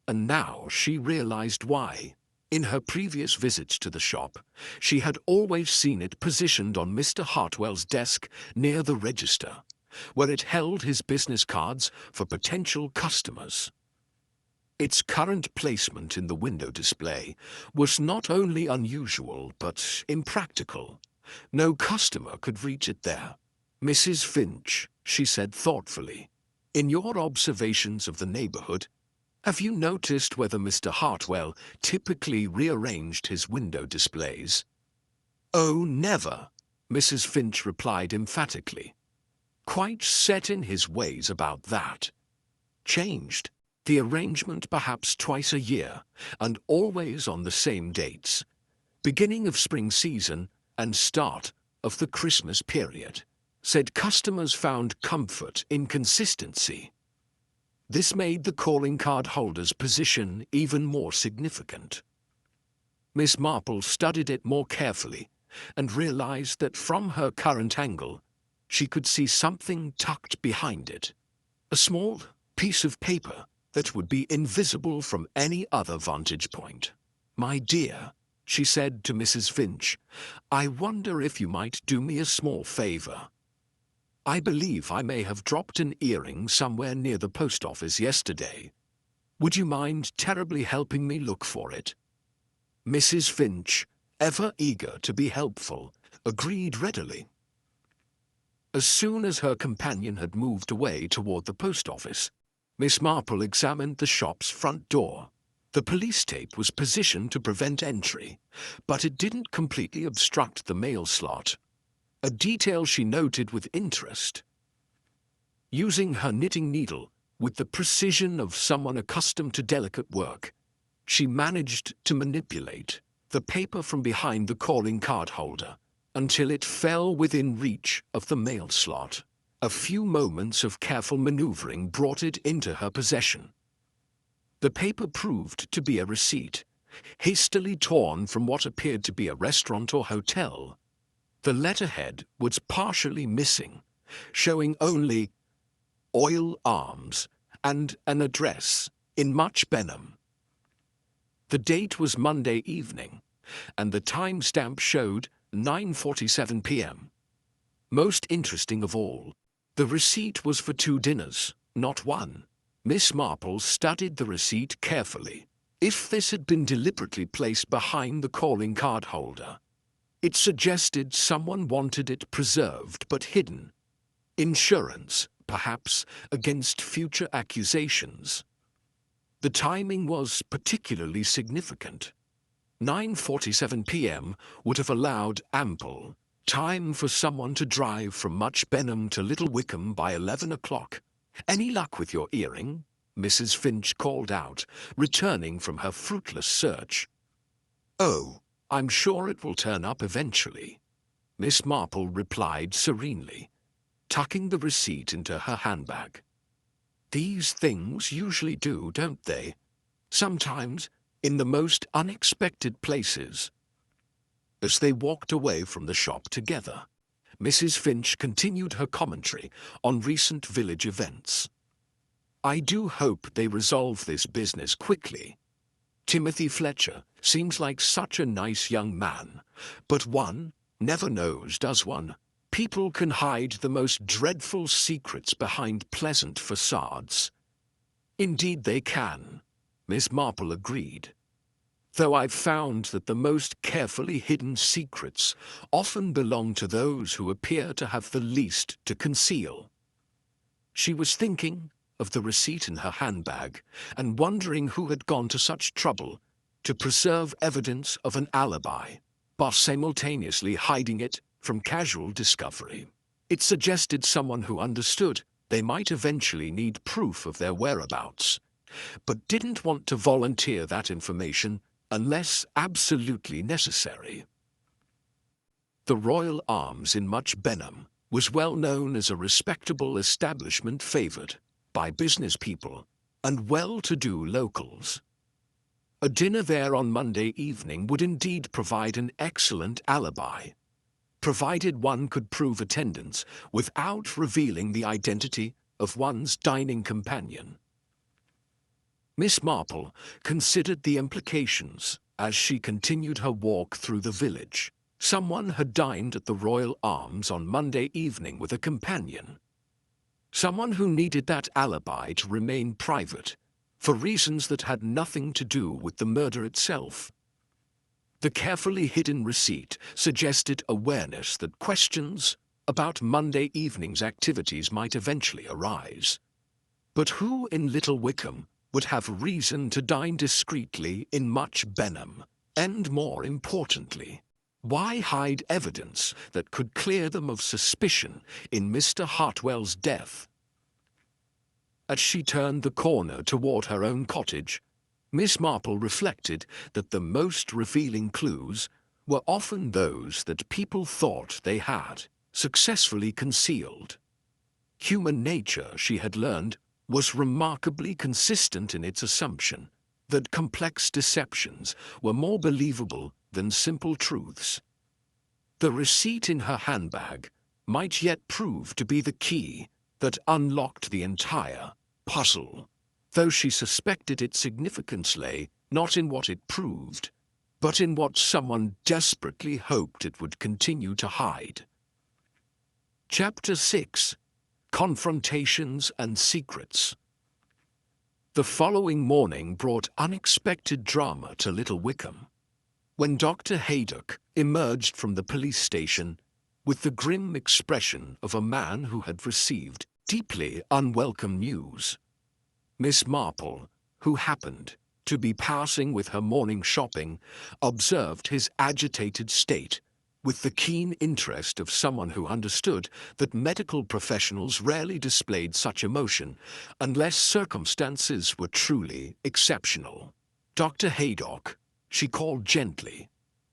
and now she realized why. In her previous visits to the shop, she had always seen it positioned on Mr. Hartwell's desk near the register, where it held his business cards for potential customers. Its current placement in the window display was not only unusual but impractical. No customer could reach it there. "Mrs. Finch," she said thoughtfully, "in your observations of the neighborhood, have you noticed whether Mr. Hartwell typically rearranged his window displays?" "Oh, never," Mrs. Finch replied emphatically. "Quite set in his ways about that. Changed the arrangement perhaps twice a year, and always on the same dates. Beginning of spring season and start of the Christmas period. Said customers found comfort in consistency. This made the calling card holder's position even more significant." Miss Marple studied it more carefully and realized that from her current angle, she could see something tucked behind it. A small piece of paper that would be invisible from any other vantage point. "My dear," she said to Mrs. Finch. "I wonder if you might do me a small favor. I believe I may have dropped an earring somewhere near the post office yesterday. Would you mind terribly helping me look for it?" Mrs. Finch, ever eager to be helpful, agreed readily. As soon as her companion had moved away toward the post office, Miss Marple examined the shop's front door. The police tape was positioned to prevent entry, but it didn't completely obstruct the mail slot, a detail she noted with interest. Using her knitting needle, with the precision of someone accustomed to delicate work, she managed to manipulate the paper from behind the calling card holder until it fell within reach of the mail slot. A few moments of careful maneuvering brought it into her possession. The paper proved to be a receipt, hastily torn from what appeared to be a restaurant or hotel. The letterhead was partially missing, showing only Oil Arms and an address in Much Benham. The date was Monday evening, and the timestamp showed 9:47 p.m. Most interesting of all, the receipt was for 2 dinners, not 1. Miss Marple studied the receipt carefully. If this had been deliberately placed behind the calling card holder, it suggested someone wanted it preserved but hidden. Insurance, perhaps, against future accusations. The timing was particularly significant. 9:47 p.m. would have allowed ample time for someone to drive from Much Benham to Little Wickham by 11 o'clock. "Any luck with your earring?" Mrs. Finch called out, returning from her fruitless search. "Oh, I'm sure it will turn up eventually," Miss Marple replied serenely, tucking the receipt into her handbag. "These things usually do, don't they? Sometimes in the most unexpected places." As they walked away from the shop together, Mrs. Finch continued her commentary on recent village events. "I do hope they resolve this business quickly. Timothy Fletcher seems like such a nice young man, but one never knows, does one? People can hide the most dreadful secrets behind pleasant facades." "Indeed they can," Miss Marple agreed. "Though I've found that the most carefully hidden secrets often belong to those who appear to have the least to conceal." She was thinking of the receipt in her handbag and wondering who had gone to such trouble to preserve evidence of an alibi, but simultaneously hiding it from casual discovery. It suggested someone who understood they might eventually need proof of their whereabouts, but didn't want to volunteer that information unless absolutely necessary. The Royal Arms in Much Benham was well known as a respectable establishment favoured by business people and well-to-do locals. A dinner there on Monday evening would indeed provide an excellent alibi, provided one could prove attendance without revealing the identity of one's dining companion. Miss Marple considered the implications as she continued her walk through the village. Someone had dined at the Royal Arms on Monday evening with a companion. Someone who needed that alibi to remain private, for reasons that had nothing to do with the murder itself. The carefully hidden receipt suggested awareness that questions about Monday evening's activities might eventually arise. But who in Little Wickham would have reason to dine discreetly in Much Benham? And more importantly, why hide evidence that could clear them of suspicion in Mr. Hartwell's death? As she turned the corner toward her own cottage, Miss Marple reflected that the most revealing clues were often those that people thought they had successfully concealed. Human nature, she had learned, was remarkably consistent in its assumption that complex deceptions were more believable than simple truths. The receipt in her handbag might yet prove to be the key that unlocked the entire puzzle, though she suspected its significance lay not in what it proved, but in what someone desperately hoped it would continue to hide. Chapter 6: Confrontations and Secrets. The following morning brought unexpected drama to Little Wickham. When Dr. Haydock emerged from the police station with the grim expression of a man who had received deeply unwelcome news, Miss Marple, who happened to be passing with her morning shopping, observed his agitated state with the keen interest of someone who understood that medical professionals rarely displayed such emotion unless circumstances were truly exceptional. "Dr. Haydock," she called gently,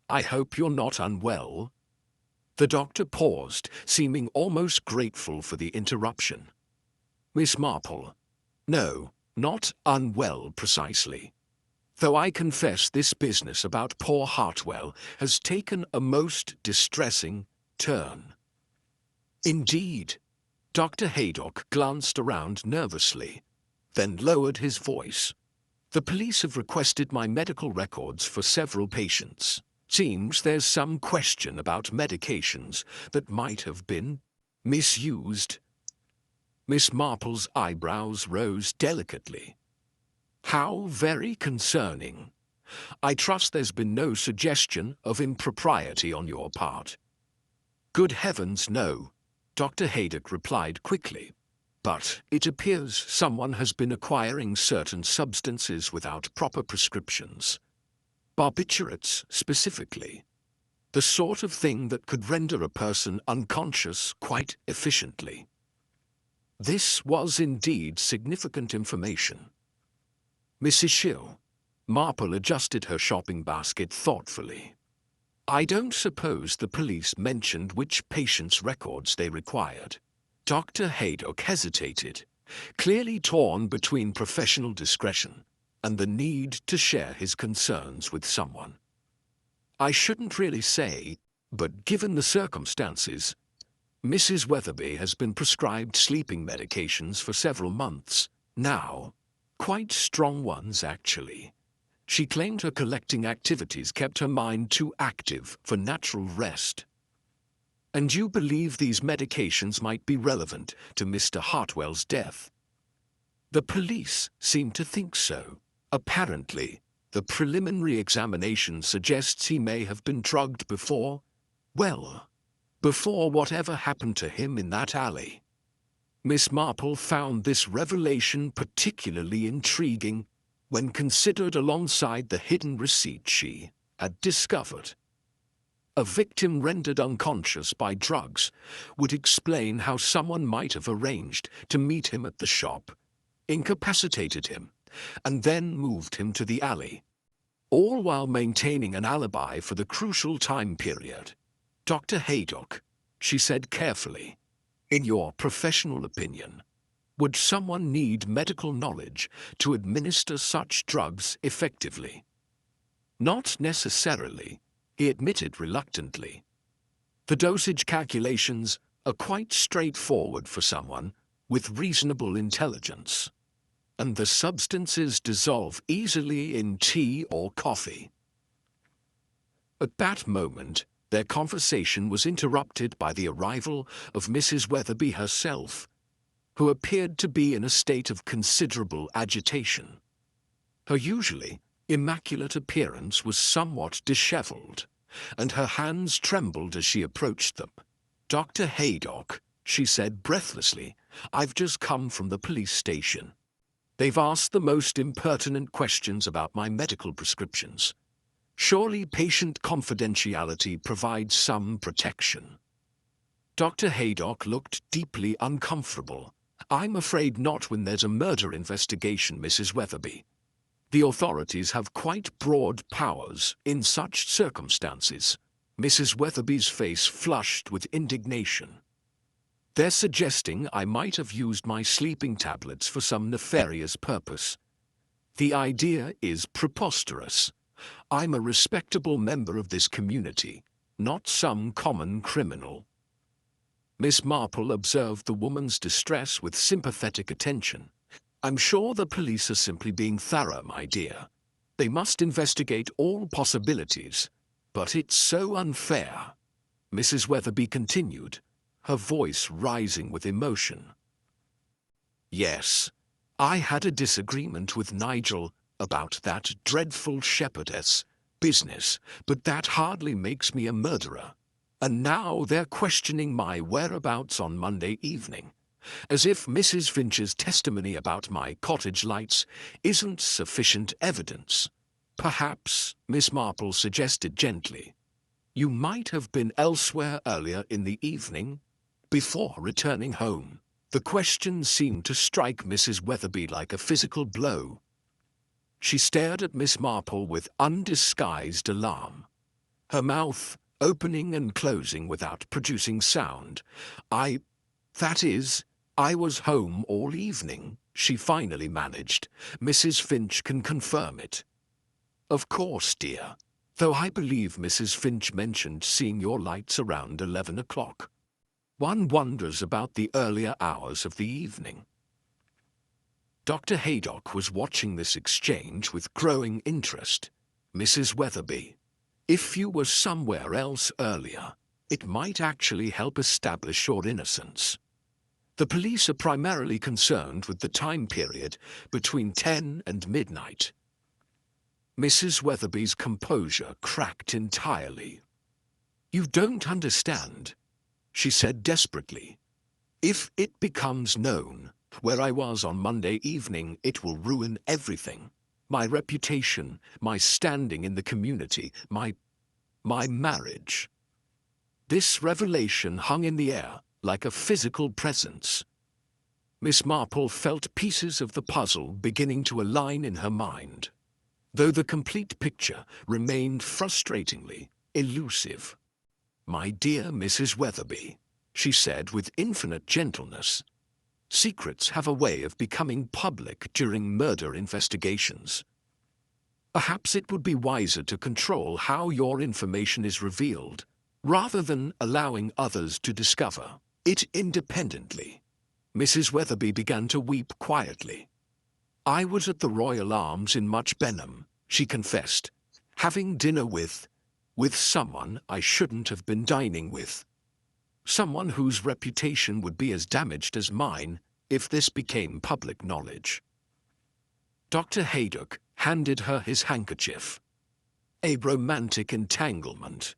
"I hope you're not unwell." The doctor paused, seeming almost grateful for the interruption. "Miss Marple, no, not unwell precisely. Though I confess this business about poor Hartwell has taken a most distressing turn." "Indeed?" Dr. Haydock glanced around nervously, then lowered his voice. "The police have requested my medical records for several patients. Seems there's some question about medications that might have been misused." Miss Marple's eyebrows rose delicately. "How very concerning. I trust there's been no suggestion of impropriety on your part." "Good heavens, no," Dr. Haydock replied quickly. "But it appears someone has been acquiring certain substances without proper prescriptions. Barbiturates, specifically. The sort of thing that could render a person unconscious quite efficiently." This was indeed significant information. "Mrs. Marple adjusted her shopping basket thoughtfully. "I don't suppose the police mentioned which patient's records they required." Dr. Haydock hesitated, clearly torn between professional discretion and the need to share his concerns with someone. "I shouldn't really say, but given the circumstances, Mrs. Weatherby has been prescribed sleeping medications for several months now. Quite strong ones, actually. She claimed her collecting activities kept her mind too active for natural rest." "And you believe these medications might be relevant to Mr. Hartwell's death?" "The police seem to think so. Apparently, the preliminary examination suggests he may have been drugged before whatever happened to him in that alley." Miss Marple found this revelation particularly intriguing when considered alongside the hidden receipt she had discovered. A victim rendered unconscious by drugs would explain how someone might have arranged to meet him at the shop, incapacitated him, and then moved him to the alley, all while maintaining an alibi for the crucial time period. "Dr. Haydock," she said carefully, "in your professional opinion, would someone need medical knowledge to administer such drugs effectively?" "Not necessarily," he admitted reluctantly. "The dosage calculations are quite straightforward for someone with reasonable intelligence, and the substances dissolve easily in tea or coffee." At that moment, their conversation was interrupted by the arrival of Mrs. Weatherby herself, who appeared to be in a state of considerable agitation. Her usually immaculate appearance was somewhat disheveled, and her hands trembled as she approached them. "Dr. Haydock," she said breathlessly, "I've just come from the police station. They've asked the most impertinent questions about my medical prescriptions. Surely patient confidentiality provides some protection." Dr. Haydock looked deeply uncomfortable. "I'm afraid not when there's a murder investigation, Mrs. Weatherby. The authorities have quite broad powers in such circumstances." Mrs. Weatherby's face flushed with indignation. "They're suggesting I might have used my sleeping tablets for some nefarious purpose. The idea is preposterous. I'm a respectable member of this community, not some common criminal." Miss Marple observed the woman's distress with sympathetic attention. "I'm sure the police are simply being thorough, my dear. They must investigate all possibilities. But it's so unfair, Mrs. Weatherby continued, her voice rising with emotion. Yes, I had a disagreement with Nigel about that dreadful shepherdess business, but that hardly makes me a murderer. And now they're questioning my whereabouts on Monday evening, as if Mrs. Finch's testimony about my cottage lights isn't sufficient evidence. Perhaps, Miss Marple suggested gently, you might have been elsewhere earlier in the evening, before returning home. The question seemed to strike Mrs. Weatherby like a physical blow. She stared at Miss Marple with undisguised alarm, her mouth opening and closing without producing sound. That is, I was home all evening, she finally managed. Mrs. Finch can confirm it. Of course, dear, though I believe Mrs. Finch mentioned seeing your lights around 11 o'clock. One wonders about the earlier hours of the evening. Dr. Haydock was watching this exchange with growing interest. Mrs. Weatherby, if you were somewhere else earlier, it might actually help establish your innocence. The police are primarily concerned with the time period between 10 and midnight. Mrs. Weatherby's composure cracked entirely. You don't understand, she said desperately. If it becomes known where I was on Monday evening, it will ruin everything. My reputation, my standing in the community, my marriage. This revelation hung in the air like a physical presence. Miss Marple felt pieces of the puzzle beginning to align in her mind, though the complete picture remained frustratingly elusive. My dear Mrs. Weatherby, she said with infinite gentleness, secrets have a way of becoming public during murder investigations. Perhaps it would be wiser to control how your information is revealed, rather than allowing others to discover it independently. Mrs. Weatherby began to weep quietly. I was at the Royal Arms in Much Benham, she confessed, having dinner with someone I shouldn't have been dining with. Someone whose reputation would be as damaged as mine if this became public knowledge. Dr. Haydock handed her his handkerchief. A romantic entanglement.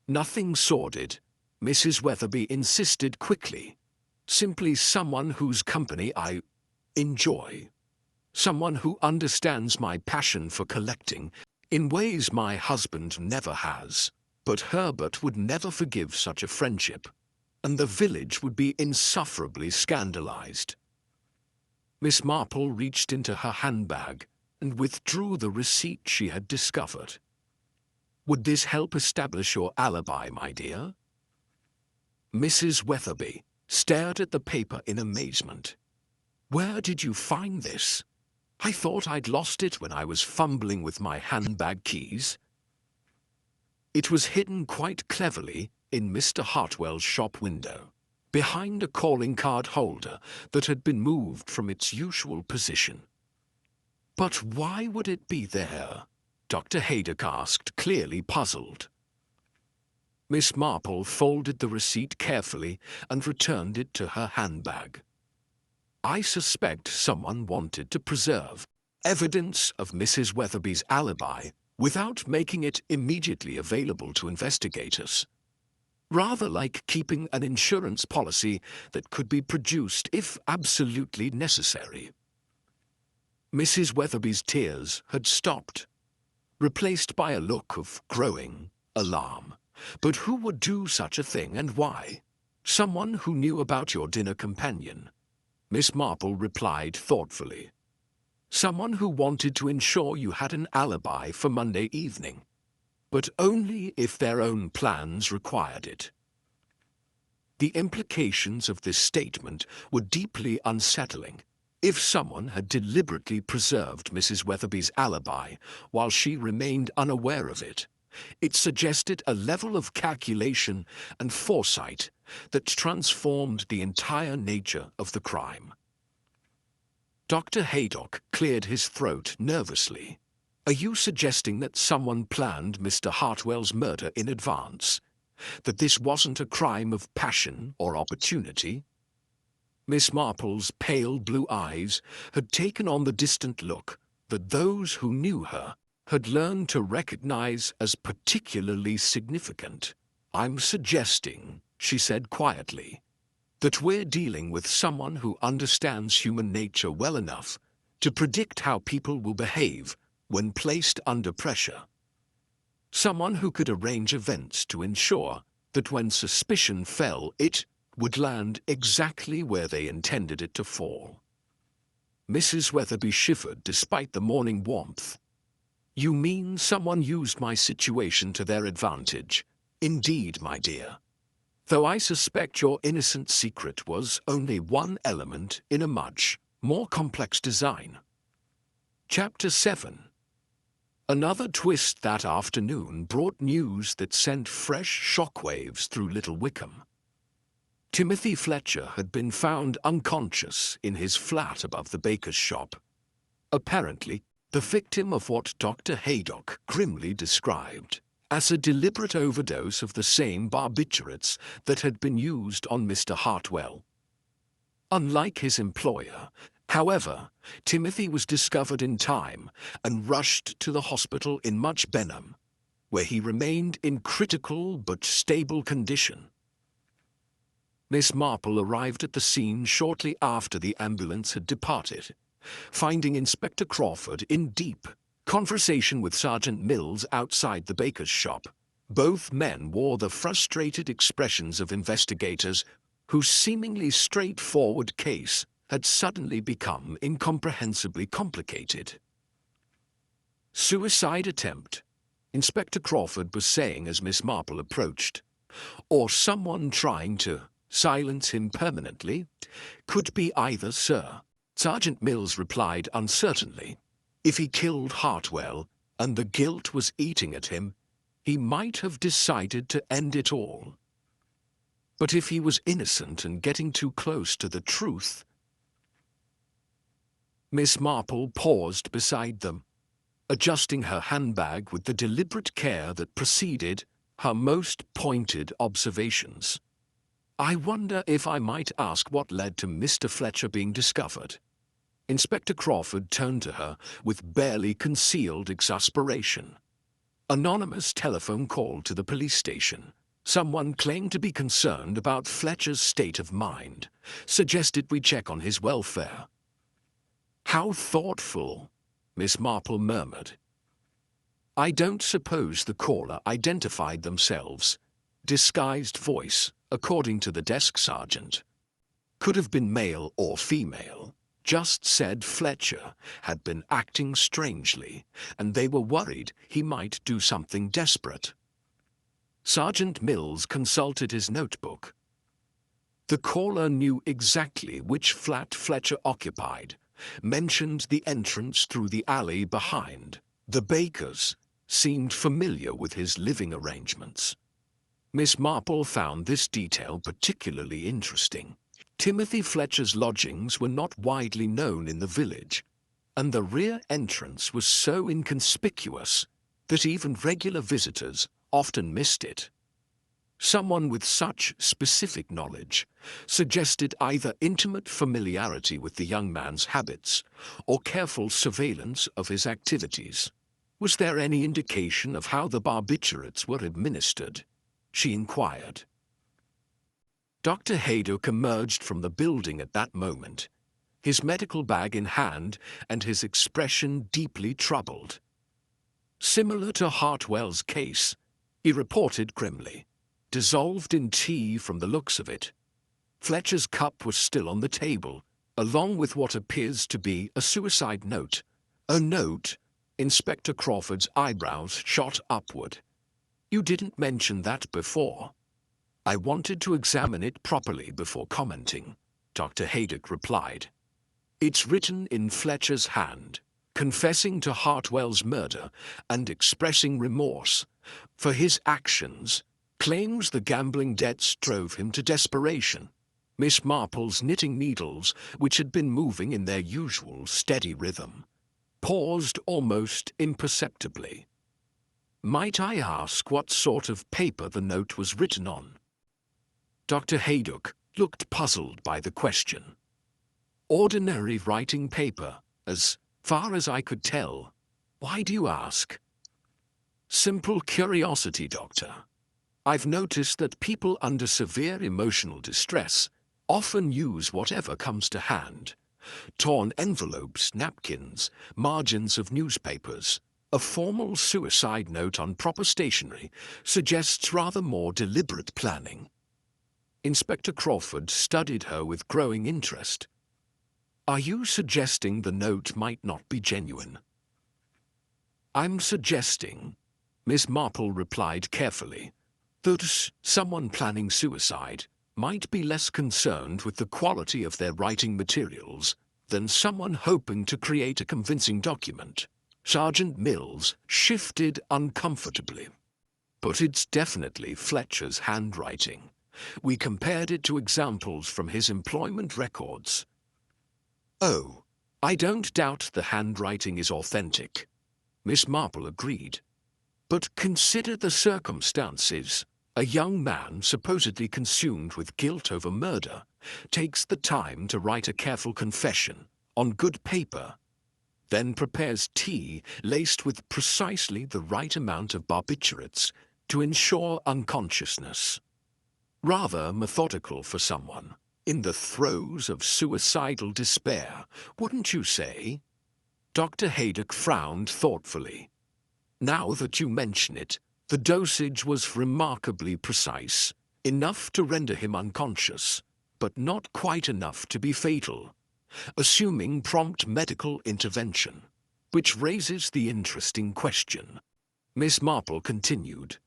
Nothing sordid, Mrs. Weatherby insisted quickly. Simply someone whose company I enjoy. Someone who understands my passion for collecting in ways my husband never has. But Herbert would never forgive such a friendship, and the village would be insufferably scandalized. Miss Marple reached into her handbag and withdrew the receipt she had discovered. Would this help establish your alibi, my dear? Mrs. Weatherby stared at the paper in amazement. Where did you find this? I thought I'd lost it when I was fumbling with my handbag keys. It was hidden quite cleverly in Mr. Hartwell's shop window, behind a calling card holder that had been moved from its usual position. But why would it be there? Dr. Haydock asked, clearly puzzled. Miss Marple folded the receipt carefully and returned it to her handbag. I suspect someone wanted to preserve evidence of Mrs. Weatherby's alibi without making it immediately available to investigators. Rather like keeping an insurance policy that could be produced if absolutely necessary. Mrs. Weatherby's tears had stopped, replaced by a look of growing alarm. But who would do such a thing and why? Someone who knew about your dinner companion, Miss Marple replied thoughtfully. Someone who wanted to ensure you had an alibi for Monday evening, but only if their own plans required it. The implications of this statement were deeply unsettling. If someone had deliberately preserved Mrs. Weatherby's alibi while she remained unaware of it, it suggested a level of calculation and foresight that transformed the entire nature of the crime. Dr. Haydock cleared his throat nervously. Are you suggesting that someone planned Mr. Hartwell's murder in advance? That this wasn't a crime of passion or opportunity? Miss Marple's pale blue eyes had taken on the distant look that those who knew her had learned to recognize as particularly significant. I'm suggesting, she said quietly, that we're dealing with someone who understands human nature well enough to predict how people will behave when placed under pressure. Someone who could arrange events to ensure that when suspicion fell, it would land exactly where they intended it to fall. Mrs. Weatherby shivered despite the morning warmth. You mean someone used my situation to their advantage? Indeed, my dear. Though I suspect your innocent secret was only one element in a much more complex design. Chapter 7. Another twist that afternoon brought news that sent fresh shockwaves through Little Wickham. Timothy Fletcher had been found unconscious in his flat above the baker's shop, apparently the victim of what Dr. Haydock grimly described as a deliberate overdose of the same barbiturates that had been used on Mr. Hartwell. Unlike his employer, however, Timothy was discovered in time and rushed to the hospital in Much Benham, where he remained in critical but stable condition. Miss Marple arrived at the scene shortly after the ambulance had departed, finding Inspector Crawford in deep conversation with Sergeant Mills outside the baker's shop. Both men wore the frustrated expressions of investigators whose seemingly straightforward case had suddenly become incomprehensibly complicated. Suicide attempt, Inspector Crawford was saying as Miss Marple approached, or someone trying to silence him permanently? Could be either, sir. Sergeant Mills replied uncertainly. If he killed Hartwell and the guilt was eating at him, he might have decided to end it all. But if he was innocent and getting too close to the truth... Miss Marple paused beside them, adjusting her handbag with the deliberate care that preceded her most pointed observations. I wonder if I might ask what led to Mr. Fletcher being discovered. Inspector Crawford turned to her with barely concealed exasperation. Anonymous telephone call to the police station. Someone claimed to be concerned about Fletcher's state of mind, suggested we check on his welfare. How thoughtful, Miss Marple murmured. I don't suppose the caller identified themselves. Disguised voice, according to the desk sergeant. Could have been male or female. Just said Fletcher had been acting strangely, and they were worried he might do something desperate. Sergeant Mills consulted his notebook. The caller knew exactly which flat Fletcher occupied, mentioned the entrance through the alley behind. The bakers seemed familiar with his living arrangements. Miss Marple found this detail particularly interesting. Timothy Fletcher's lodgings were not widely known in the village, and the rear entrance was so inconspicuous that even regular visitors often missed it. Someone with such specific knowledge suggested either intimate familiarity with the young man's habits or careful surveillance of his activities. Was there any indication of how the barbiturates were administered? She inquired. Dr. Haydock emerged from the building at that moment, his medical bag in hand and his expression deeply troubled. Similar to Hartwell's case, he reported grimly. Dissolved in tea from the looks of it. Fletcher's cup was still on the table, along with what appears to be a suicide note. A note? Inspector Crawford's eyebrows shot upward. You didn't mention that before. I wanted to examine it properly before commenting, Dr. Haydock replied. It's written in Fletcher's hand, confessing to Hartwell's murder and expressing remorse for his actions. Claims the gambling debts drove him to desperation. Miss Marple's knitting needles, which had been moving in their usual steady rhythm, paused almost imperceptibly. "Might I ask what sort of paper the note was written on?" Dr. Haydock looked puzzled by the question. "Ordinary writing paper, as far as I could tell. Why do you ask?" "Simple curiosity, Doctor. I've noticed that people under severe emotional distress often use whatever comes to hand. Torn envelopes, napkins, margins of newspapers. A formal suicide note on proper stationery suggests rather more deliberate planning." Inspector Crawford studied her with growing interest. "Are you suggesting the note might not be genuine?" "I'm suggesting," Miss Marple replied carefully, "that someone planning suicide might be less concerned with the quality of their writing materials than someone hoping to create a convincing document." Sergeant Mills shifted uncomfortably. "But it's definitely Fletcher's handwriting. We compared it to examples from his employment records." "Oh, I don't doubt the handwriting is authentic," Miss Marple agreed. "But consider the circumstances. A young man supposedly consumed with guilt over murder takes the time to write a careful confession on good paper, then prepares tea laced with precisely the right amount of barbiturates to ensure unconsciousness. Rather methodical for someone in the throes of suicidal despair, wouldn't you say?" Dr. Haydock frowned thoughtfully. "Now that you mention it, the dosage was remarkably precise, enough to render him unconscious, but not quite enough to be fatal, assuming prompt medical intervention. Which raises the interesting question," Miss Marple continued,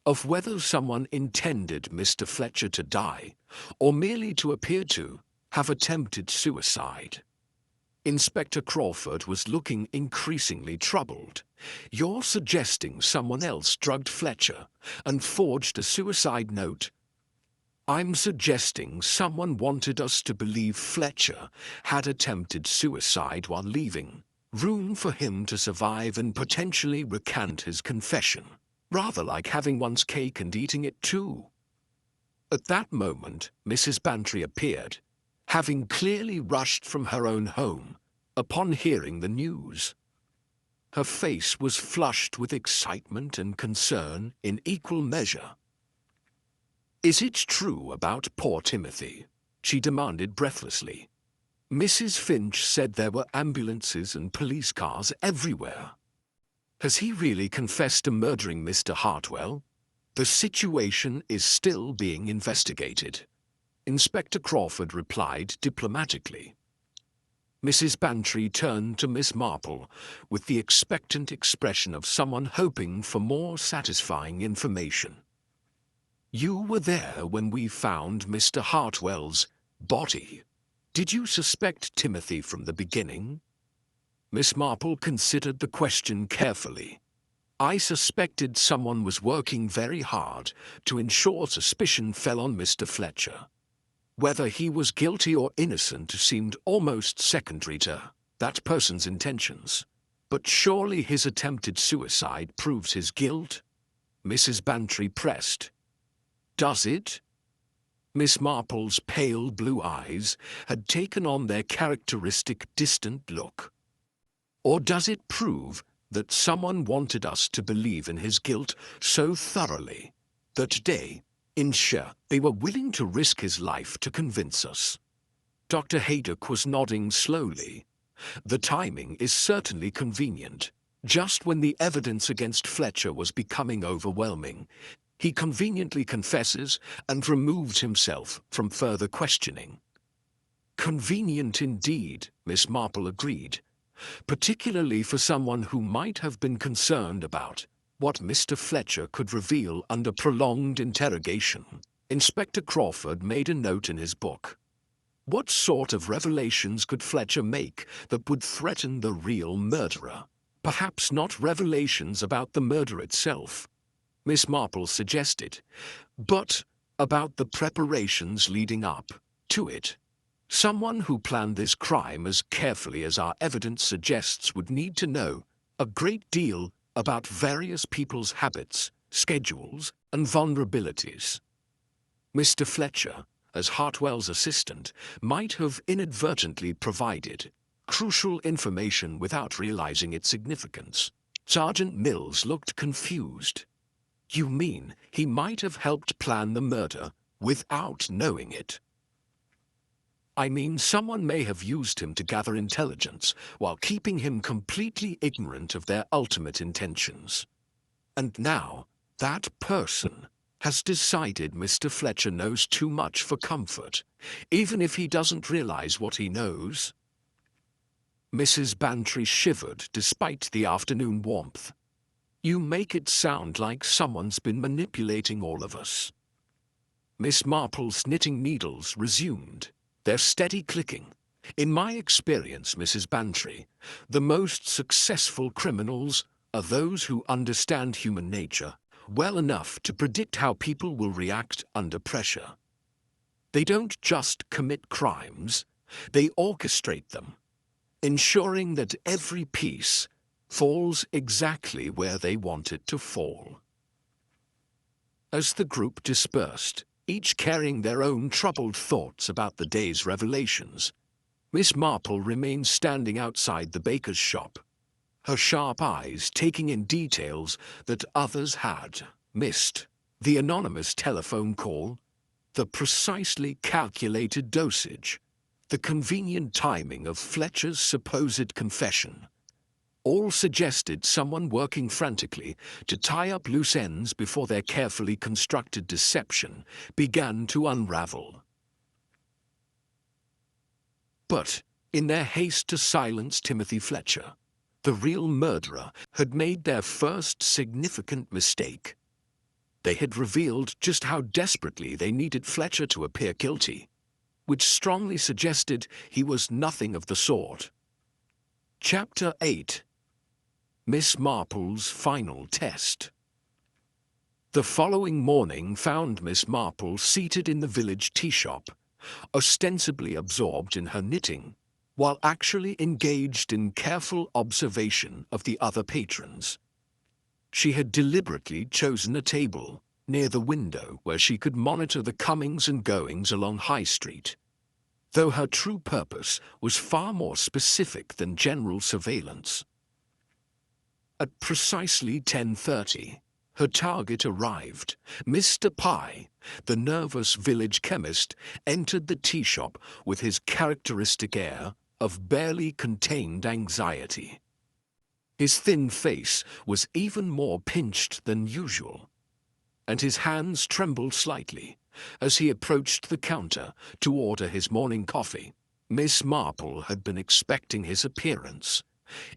"of whether someone intended Mr. Fletcher to die, or merely to appear to have attempted suicide." Inspector Crawford was looking increasingly troubled. "You're suggesting someone else drugged Fletcher and forged a suicide note?" "I'm suggesting someone wanted us to believe Fletcher had attempted suicide while leaving room for him to survive and potentially recant his confession. Rather like having one's cake and eating it too." At that moment, Mrs. Bantry appeared, having clearly rushed from her own home upon hearing the news. Her face was flushed with excitement and concern in equal measure. "Is it true about poor Timothy?" she demanded breathlessly. "Mrs. Finch said there were ambulances and police cars everywhere. Has he really confessed to murdering Mr. Hartwell?" "The situation is still being investigated," Inspector Crawford replied diplomatically. Mrs. Bantry turned to Miss Marple with the expectant expression of someone hoping for more satisfying information. "You were there when we found Mr. Hartwell's body. Did you suspect Timothy from the beginning?" Miss Marple considered the question carefully. "I suspected someone was working very hard to ensure suspicion fell on Mr. Fletcher. Whether he was guilty or innocent seemed almost secondary to that person's intentions. But surely his attempted suicide proves his guilt?" Mrs. Bantry pressed. "Does it?" Miss Marple's pale blue eyes had taken on their characteristic distant look. "Or does it prove that someone wanted us to believe in his guilt so thoroughly that they were willing to risk his life to convince us?" Dr. Haydock was nodding slowly. "The timing is certainly convenient. Just when the evidence against Fletcher was becoming overwhelming, he conveniently confesses and removes himself from further questioning." "Convenient indeed," Miss Marple agreed, "particularly for someone who might have been concerned about what Mr. Fletcher could reveal under prolonged interrogation." Inspector Crawford made a note in his book. What sort of revelations could Fletcher make that would threaten the real murderer? Perhaps not revelations about the murder itself, Miss Marple suggested, but about the preparations leading up. to it. Someone who planned this crime as carefully as our evidence suggests would need to know a great deal about various people's habits, schedules, and vulnerabilities. Mr. Fletcher, as Hartwell's assistant, might have inadvertently provided crucial information without realizing its significance. Sergeant Mills looked confused. You mean he might have helped plan the murder without knowing it? I mean, someone may have used him to gather intelligence while keeping him completely ignorant of their ultimate intentions. And now, that person has decided Mr. Fletcher knows too much for comfort, even if he doesn't realize what he knows. Mrs. Bantry shivered despite the afternoon warmth. You make it sound like someone's been manipulating all of us. Miss Marple's knitting needles resumed their steady clicking. In my experience, Mrs. Bantry, the most successful criminals are those who understand human nature well enough to predict how people will react under pressure. They don't just commit crimes, they orchestrate them, ensuring that every piece falls exactly where they want it to fall. As the group dispersed, each carrying their own troubled thoughts about the day's revelations, Miss Marple remained standing outside the baker's shop, her sharp eyes taking in details that others had missed. The anonymous telephone call, the precisely calculated dosage, the convenient timing of Fletcher's supposed confession. All suggested someone working frantically to tie up loose ends before their carefully constructed deception began to unravel. But, in their haste to silence Timothy Fletcher, the real murderer had made their first significant mistake. They had revealed just how desperately they needed Fletcher to appear guilty, which strongly suggested he was nothing of the sort. Chapter 8. Miss Marple's Final Test. The following morning found Miss Marple seated in the village tea shop, ostensibly absorbed in her knitting, while actually engaged in careful observation of the other patrons. She had deliberately chosen a table near the window where she could monitor the comings and goings along High Street, though her true purpose was far more specific than general surveillance. At precisely 10:30, her target arrived. Mr. Pye, the nervous village chemist, entered the tea shop with his characteristic air of barely contained anxiety. His thin face was even more pinched than usual, and his hands trembled slightly as he approached the counter to order his morning coffee. Miss Marple had been expecting his appearance.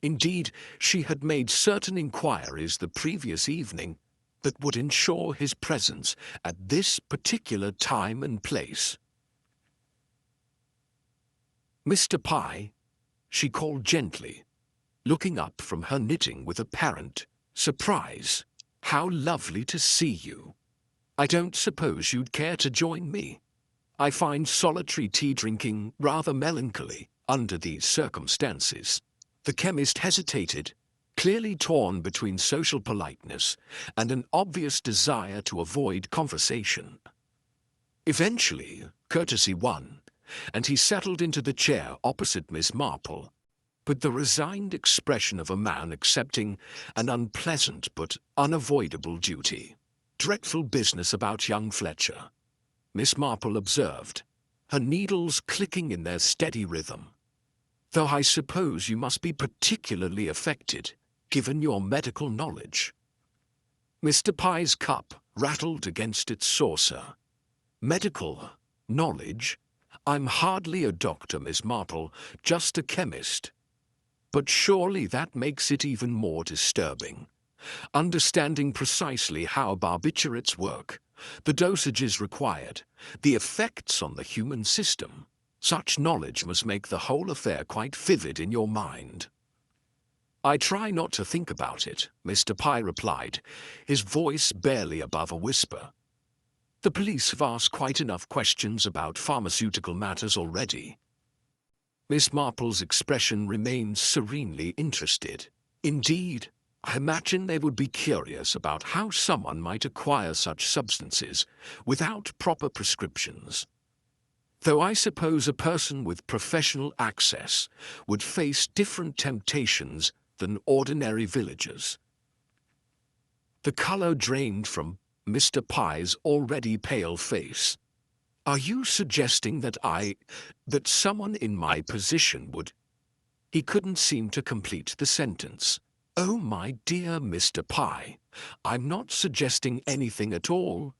Indeed, she had made certain inquiries the previous evening that would ensure his presence at this particular time and place. Mr. Pye, she called gently, looking up from her knitting with apparent surprise. How lovely to see you. I don't suppose you'd care to join me. I find solitary tea drinking rather melancholy under these circumstances. The chemist hesitated, clearly torn between social politeness and an obvious desire to avoid conversation. Eventually, courtesy won, and he settled into the chair opposite Miss Marple, with the resigned expression of a man accepting an unpleasant but unavoidable duty. Dreadful business about young Fletcher, Miss Marple observed, her needles clicking in their steady rhythm. Though I suppose you must be particularly affected, given your medical knowledge. Mr. Pye's cup rattled against its saucer. Medical knowledge? I'm hardly a doctor, Miss Marple, just a chemist. But surely that makes it even more disturbing. Understanding precisely how barbiturates work, the dosages required, the effects on the human system. Such knowledge must make the whole affair quite vivid in your mind. I try not to think about it, Mr. Pye replied, his voice barely above a whisper. The police have asked quite enough questions about pharmaceutical matters already. Miss Marple's expression remained serenely interested. Indeed, I imagine they would be curious about how someone might acquire such substances without proper prescriptions. Though I suppose a person with professional access would face different temptations than ordinary villagers. The color drained from Mr. Pye's already pale face. Are you suggesting that someone in my position would... He couldn't seem to complete the sentence. Oh, my dear Mr. Pye, I'm not suggesting anything at all,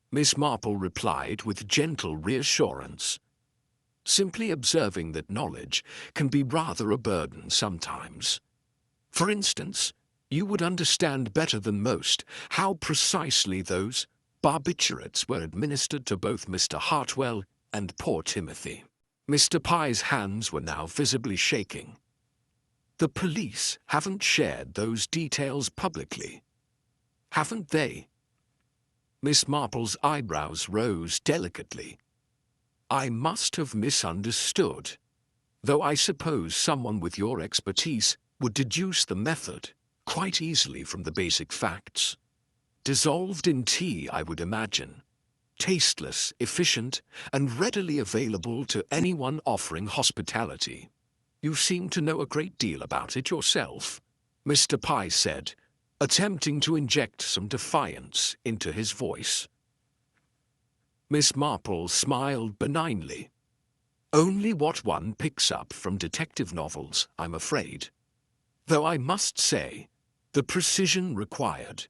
Miss Marple replied with gentle reassurance. Simply observing that knowledge can be rather a burden sometimes. For instance, you would understand better than most how precisely those barbiturates were administered to both Mr. Hartwell and poor Timothy. Mr. Pye's hands were now visibly shaking. The police haven't shared those details publicly, haven't they? Miss Marple's eyebrows rose delicately. I must have misunderstood, though I suppose someone with your expertise would deduce the method quite easily from the basic facts. Dissolved in tea, I would imagine. Tasteless, efficient, and readily available to anyone offering hospitality. You seem to know a great deal about it yourself, Mr. Pye said, attempting to inject some defiance into his voice. Miss Marple smiled benignly. Only what one picks up from detective novels, I'm afraid. Though I must say, the precision required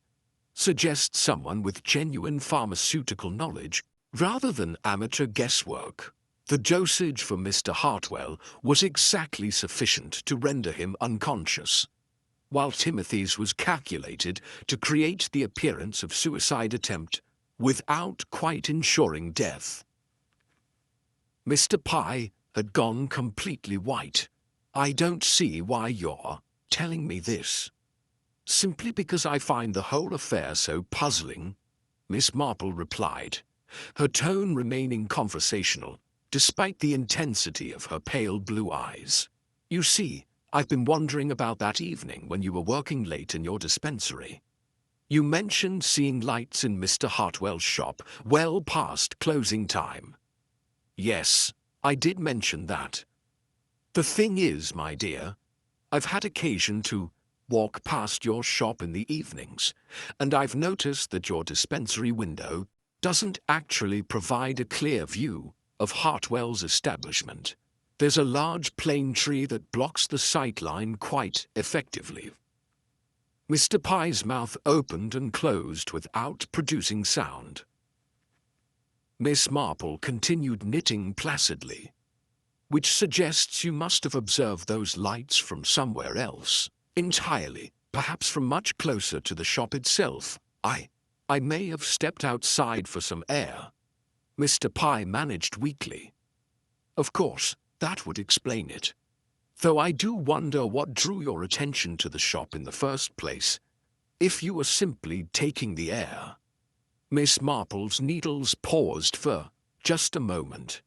suggests someone with genuine pharmaceutical knowledge rather than amateur guesswork. The dosage for Mr. Hartwell was exactly sufficient to render him unconscious, while Timothy's was calculated to create the appearance of suicide attempt without quite ensuring death. Mr. Pye had gone completely white. I don't see why you're telling me this. Simply because I find the whole affair so puzzling, Miss Marple replied, her tone remaining conversational, despite the intensity of her pale blue eyes. You see, I've been wondering about that evening when you were working late in your dispensary. You mentioned seeing lights in Mr. Hartwell's shop well past closing time. Yes, I did mention that. The thing is, my dear, I've had occasion to walk past your shop in the evenings, and I've noticed that your dispensary window doesn't actually provide a clear view of Hartwell's establishment. There's a large plane tree that blocks the sight line quite effectively. Mr. Pye's mouth opened and closed without producing sound. Miss Marple continued knitting placidly, which suggests you must have observed those lights from somewhere else. Entirely, perhaps from much closer to the shop itself. I may have stepped outside for some air, Mr. Pye managed weakly. Of course, that would explain it. Though I do wonder what drew your attention to the shop in the first place, if you were simply taking the air. Miss Marple's needles paused for just a moment.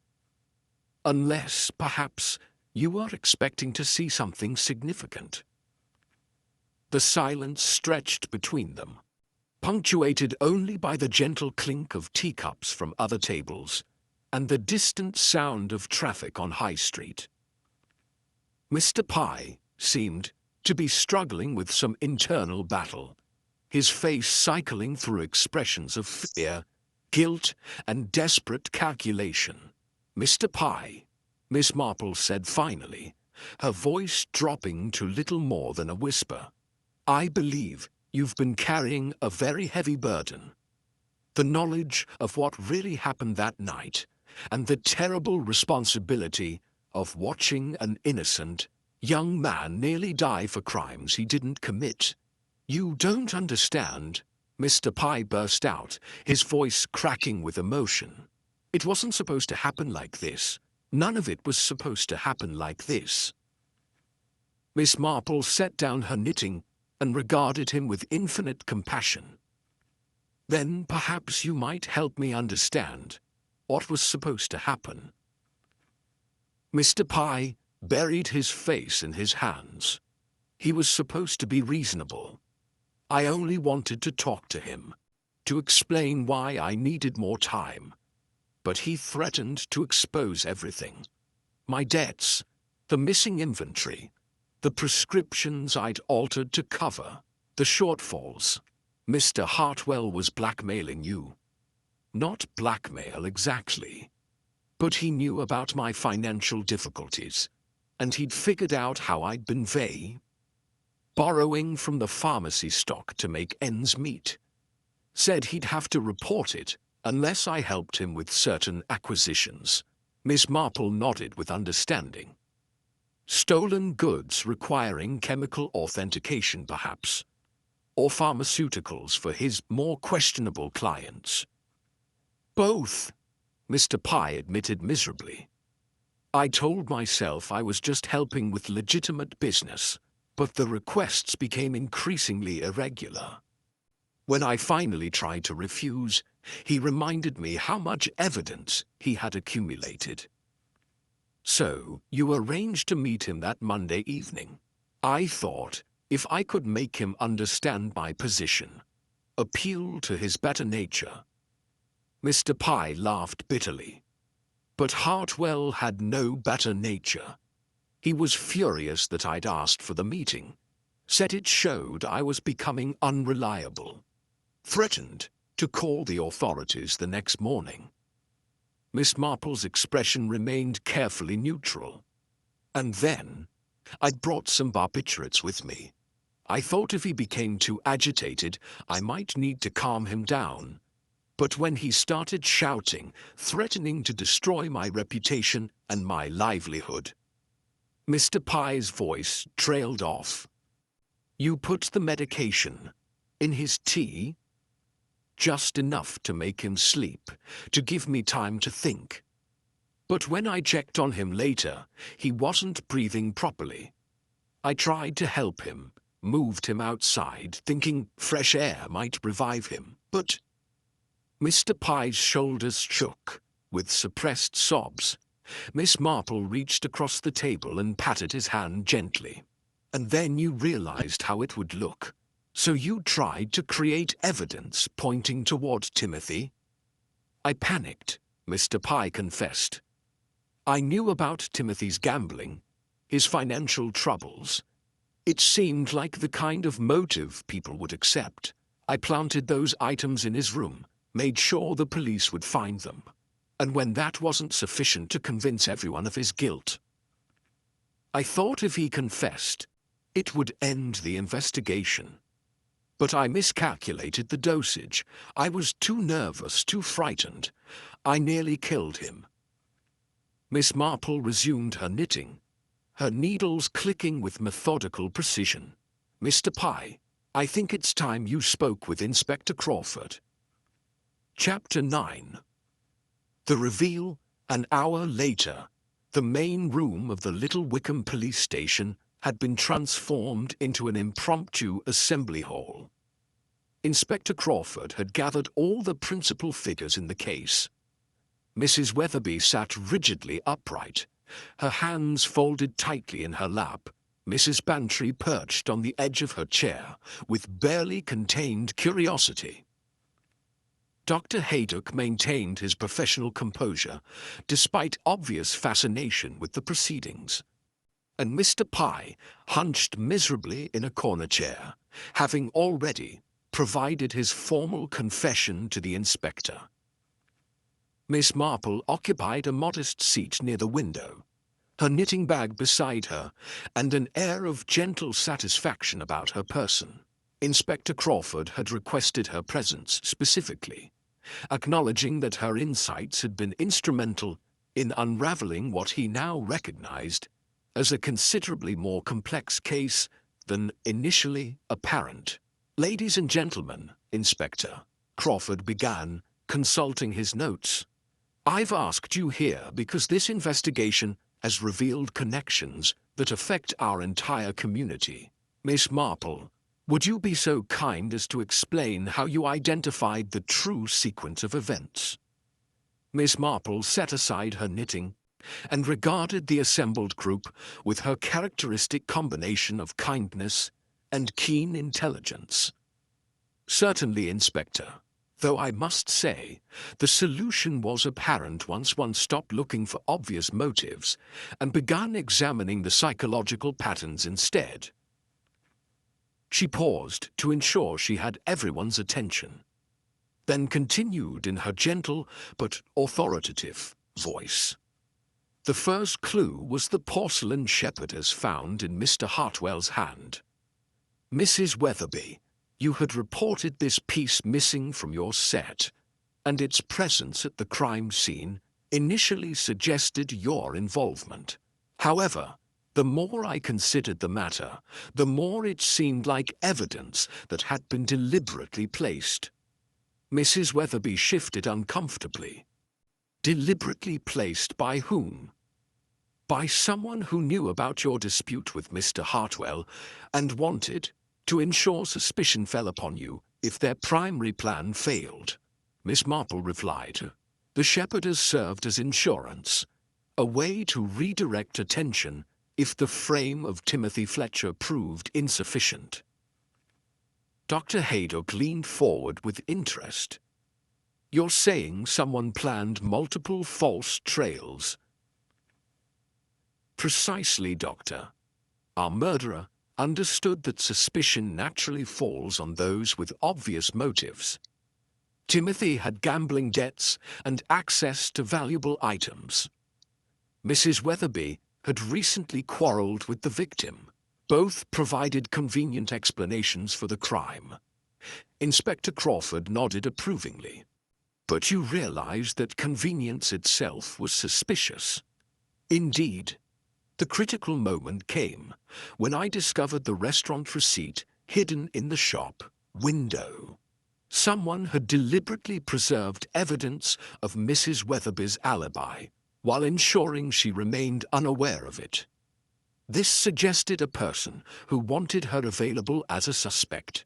Unless, perhaps, you were expecting to see something significant. The silence stretched between them, punctuated only by the gentle clink of teacups from other tables and the distant sound of traffic on High Street. Mr. Pye seemed to be struggling with some internal battle, his face cycling through expressions of fear, guilt, and desperate calculation. Mr. Pye, Miss Marple said finally, her voice dropping to little more than a whisper. I believe you've been carrying a very heavy burden. The knowledge of what really happened that night, and the terrible responsibility of watching an innocent young man nearly die for crimes he didn't commit. You don't understand, Mr. Pye burst out, his voice cracking with emotion. It wasn't supposed to happen like this. None of it was supposed to happen like this. Miss Marple set down her knitting and regarded him with infinite compassion. Then perhaps you might help me understand what was supposed to happen." Mr. Pye buried his face in his hands. He was supposed to be reasonable. I only wanted to talk to him, to explain why I needed more time. But he threatened to expose everything. My debts, the missing inventory, the prescriptions I'd altered to cover the shortfalls. Mr. Hartwell was blackmailing you. Not blackmail exactly, but he knew about my financial difficulties, and he'd figured out how I'd been borrowing from the pharmacy stock to make ends meet. Said he'd have to report it unless I helped him with certain acquisitions. Miss Marple nodded with understanding. Stolen goods requiring chemical authentication, perhaps, or pharmaceuticals for his more questionable clients. Both, Mr. Pye admitted miserably. I told myself I was just helping with legitimate business, but the requests became increasingly irregular. When I finally tried to refuse, he reminded me how much evidence he had accumulated. "So, you arranged to meet him that Monday evening. I thought, if I could make him understand my position, appeal to his better nature." Mr. Pye laughed bitterly. But Hartwell had no better nature. He was furious that I'd asked for the meeting, said it showed I was becoming unreliable, threatened to call the authorities the next morning. Miss Marple's expression remained carefully neutral. And then, I'd brought some barbiturates with me. I thought if he became too agitated, I might need to calm him down. But when he started shouting, threatening to destroy my reputation and my livelihood, Mr. Pye's voice trailed off. "You put the medication in his tea?" "Just enough to make him sleep, to give me time to think. But when I checked on him later, he wasn't breathing properly. I tried to help him, moved him outside, thinking fresh air might revive him, but..." Mr. Pye's shoulders shook with suppressed sobs. Miss Marple reached across the table and patted his hand gently. "And then you realized how it would look. So you tried to create evidence pointing toward Timothy?" "I panicked," Mr. Pye confessed. "I knew about Timothy's gambling, his financial troubles. It seemed like the kind of motive people would accept. I planted those items in his room, made sure the police would find them. And when that wasn't sufficient to convince everyone of his guilt, I thought if he confessed, it would end the investigation. But I miscalculated the dosage. I was too nervous, too frightened. I nearly killed him." Miss Marple resumed her knitting, her needles clicking with methodical precision. "Mr. Pye, I think it's time you spoke with Inspector Crawford." Chapter 9. The reveal, an hour later. The main room of the Little Wickham police station had been transformed into an impromptu assembly hall. Inspector Crawford had gathered all the principal figures in the case. Mrs. Weatherby sat rigidly upright, her hands folded tightly in her lap. Mrs. Bantry perched on the edge of her chair with barely contained curiosity. Dr. Haydock maintained his professional composure, despite obvious fascination with the proceedings. And Mr. Pye hunched miserably in a corner chair, having already provided his formal confession to the inspector. Miss Marple occupied a modest seat near the window, her knitting bag beside her, and an air of gentle satisfaction about her person. Inspector Crawford had requested her presence specifically, acknowledging that her insights had been instrumental in unraveling what he now recognized as a considerably more complex case than initially apparent. "Ladies and gentlemen, Inspector," Crawford began, consulting his notes, "I've asked you here because this investigation has revealed connections that affect our entire community." Miss Marple Would you be so kind as to explain how you identified the true sequence of events? Miss Marple set aside her knitting and regarded the assembled group with her characteristic combination of kindness and keen intelligence. Certainly, Inspector, though I must say, the solution was apparent once one stopped looking for obvious motives and began examining the psychological patterns instead. She paused to ensure she had everyone's attention, then continued in her gentle but authoritative voice. The first clue was the porcelain shepherdess found in Mr. Hartwell's hand. Mrs. Weatherby, you had reported this piece missing from your set, and its presence at the crime scene initially suggested your involvement. However, the more I considered the matter, the more it seemed like evidence that had been deliberately placed. Mrs. Weatherby shifted uncomfortably. Deliberately placed by whom? By someone who knew about your dispute with Mr. Hartwell and wanted to ensure suspicion fell upon you if their primary plan failed. Miss Marple replied. The shepherdess served as insurance, a way to redirect attention if the frame of Timothy Fletcher proved insufficient. Dr. Haydock leaned forward with interest. You're saying someone planned multiple false trails? Precisely, Doctor. Our murderer understood that suspicion naturally falls on those with obvious motives. Timothy had gambling debts and access to valuable items. Mrs. Weatherby had recently quarreled with the victim. Both provided convenient explanations for the crime. Inspector Crawford nodded approvingly. But you realized that convenience itself was suspicious. Indeed, the critical moment came when I discovered the restaurant receipt hidden in the shop window. Someone had deliberately preserved evidence of Mrs. Weatherby's alibi while ensuring she remained unaware of it. This suggested a person who wanted her available as a suspect,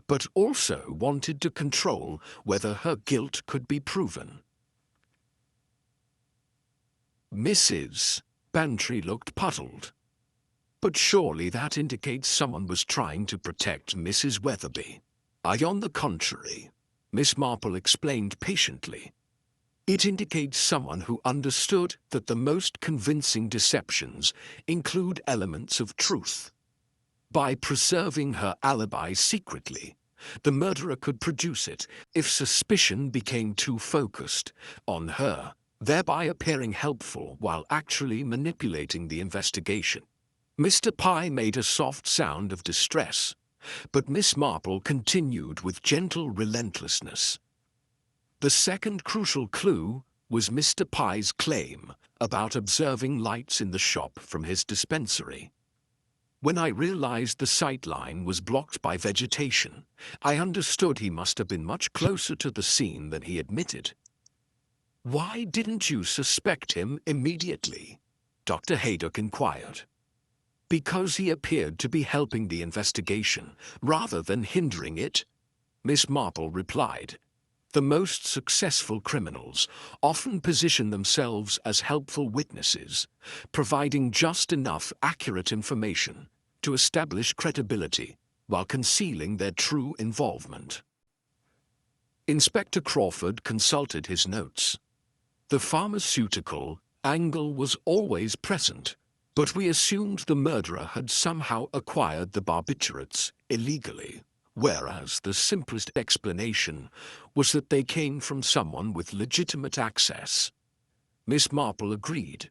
but also wanted to control whether her guilt could be proven. Mrs. Bantry looked puzzled. But surely that indicates someone was trying to protect Mrs. Weatherby. On the contrary, Miss Marple explained patiently. It indicates someone who understood that the most convincing deceptions include elements of truth. By preserving her alibi secretly, the murderer could produce it if suspicion became too focused on her, thereby appearing helpful while actually manipulating the investigation. Mr. Pye made a soft sound of distress, but Miss Marple continued with gentle relentlessness. The second crucial clue was Mr. Pye's claim about observing lights in the shop from his dispensary. When I realized the sight line was blocked by vegetation, I understood he must have been much closer to the scene than he admitted. Why didn't you suspect him immediately? Dr. Haydock inquired. Because he appeared to be helping the investigation rather than hindering it, Miss Marple replied. The most successful criminals often position themselves as helpful witnesses, providing just enough accurate information to establish credibility while concealing their true involvement. Inspector Crawford consulted his notes. The pharmaceutical angle was always present, but we assumed the murderer had somehow acquired the barbiturates illegally, whereas the simplest explanation was that they came from someone with legitimate access. Miss Marple agreed.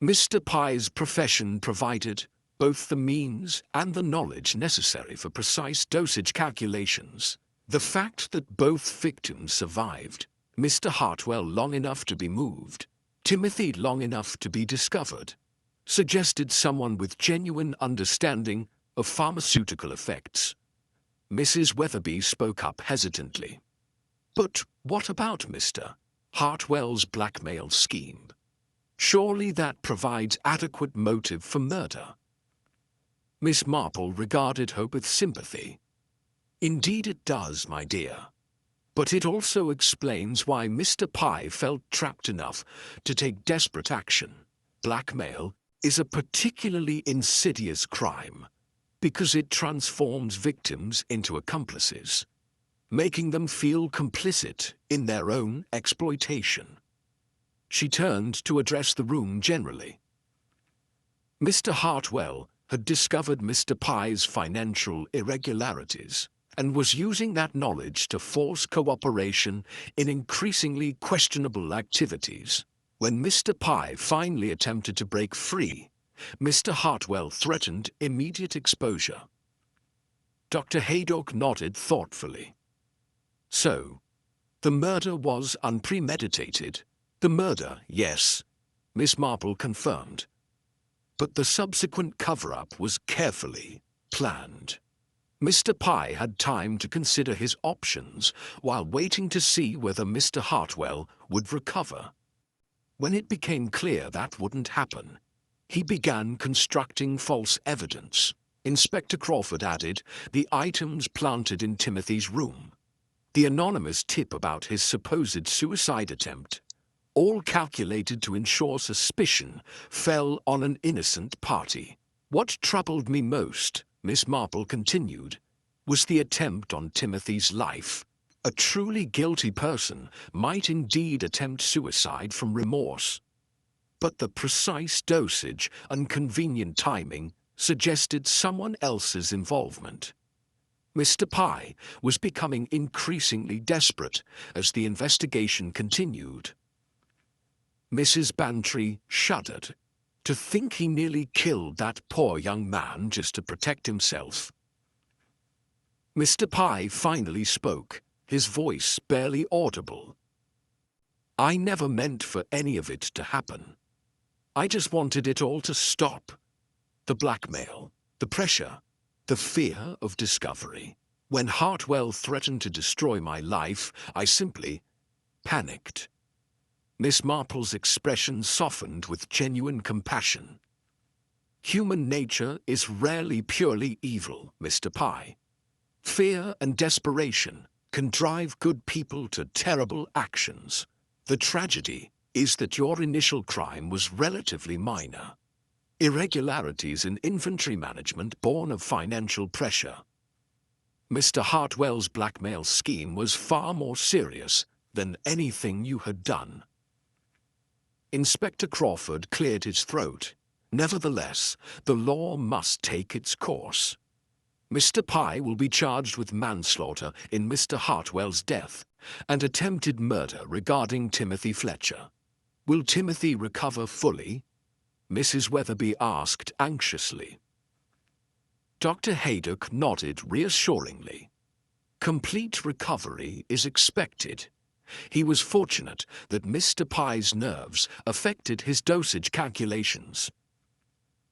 Mr. Pye's profession provided both the means and the knowledge necessary for precise dosage calculations. The fact that both victims survived, Mr. Hartwell long enough to be moved, Timothy long enough to be discovered, suggested someone with genuine understanding of pharmaceutical effects. Mrs. Weatherby spoke up hesitantly. But what about Mr. Hartwell's blackmail scheme? Surely that provides adequate motive for murder. Miss Marple regarded her with sympathy. Indeed it does, my dear. But it also explains why Mr. Pye felt trapped enough to take desperate action. Blackmail is a particularly insidious crime because it transforms victims into accomplices, making them feel complicit in their own exploitation. She turned to address the room generally. Mr. Hartwell had discovered Mr. Pye's financial irregularities and was using that knowledge to force cooperation in increasingly questionable activities. When Mr. Pye finally attempted to break free, Mr. Hartwell threatened immediate exposure. Dr. Haydock nodded thoughtfully. So, the murder was unpremeditated. The murder, yes, Miss Marple confirmed. But the subsequent cover-up was carefully planned. Mr. Pye had time to consider his options while waiting to see whether Mr. Hartwell would recover. When it became clear that wouldn't happen, he began constructing false evidence. Inspector Crawford added the items planted in Timothy's room, the anonymous tip about his supposed suicide attempt, all calculated to ensure suspicion fell on an innocent party. What troubled me most, Miss Marple continued, was the attempt on Timothy's life. A truly guilty person might indeed attempt suicide from remorse, but the precise dosage and convenient timing suggested someone else's involvement. Mr. Pye was becoming increasingly desperate as the investigation continued. Mrs. Bantry shuddered. To think he nearly killed that poor young man just to protect himself. Mr. Pye finally spoke, his voice barely audible. I never meant for any of it to happen. I just wanted it all to stop. The blackmail, the pressure, the fear of discovery. When Hartwell threatened to destroy my life, I simply panicked. Miss Marple's expression softened with genuine compassion. Human nature is rarely purely evil, Mr. Pye. Fear and desperation can drive good people to terrible actions. The tragedy is that your initial crime was relatively minor. Irregularities in inventory management born of financial pressure. Mr. Hartwell's blackmail scheme was far more serious than anything you had done. Inspector Crawford cleared his throat. Nevertheless, the law must take its course. Mr. Pye will be charged with manslaughter in Mr. Hartwell's death and attempted murder regarding Timothy Fletcher. Will Timothy recover fully? Mrs. Weatherby asked anxiously. Dr. Haydock nodded reassuringly. Complete recovery is expected. He was fortunate that Mr. Pye's nerves affected his dosage calculations.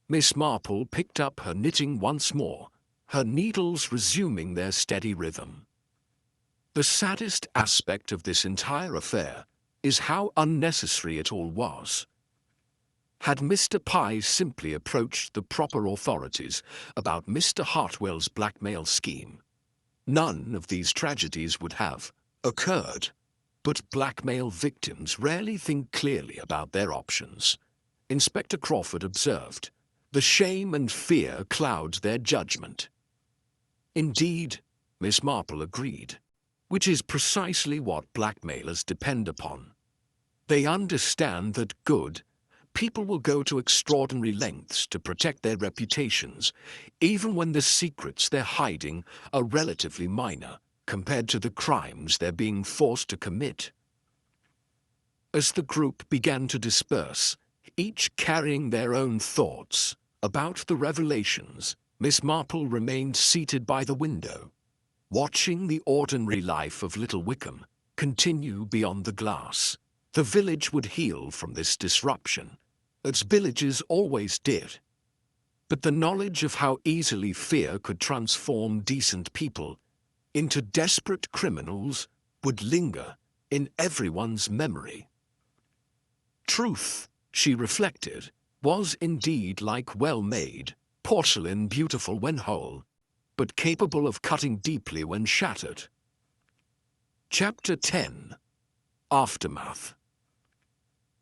Miss Marple picked up her knitting once more, her needles resuming their steady rhythm. The saddest aspect of this entire affair is how unnecessary it all was. Had Mr. Pye simply approached the proper authorities about Mr. Hartwell's blackmail scheme, none of these tragedies would have occurred. But blackmail victims rarely think clearly about their options, Inspector Crawford observed. The shame and fear cloud their judgment. Indeed, Miss Marple agreed, which is precisely what blackmailers depend upon. They understand that good people will go to extraordinary lengths to protect their reputations, even when the secrets they're hiding are relatively minor compared to the crimes they're being forced to commit. As the group began to disperse, each carrying their own thoughts about the revelations, Miss Marple remained seated by the window, watching the ordinary life of Little Wickham continue beyond the glass. The village would heal from this disruption, as villages always did. But the knowledge of how easily fear could transform decent people into desperate criminals would linger in everyone's memory. Truth, she reflected, was indeed like well-made, porcelain beautiful when whole, but capable of cutting deeply when shattered. Chapter 10. Aftermath.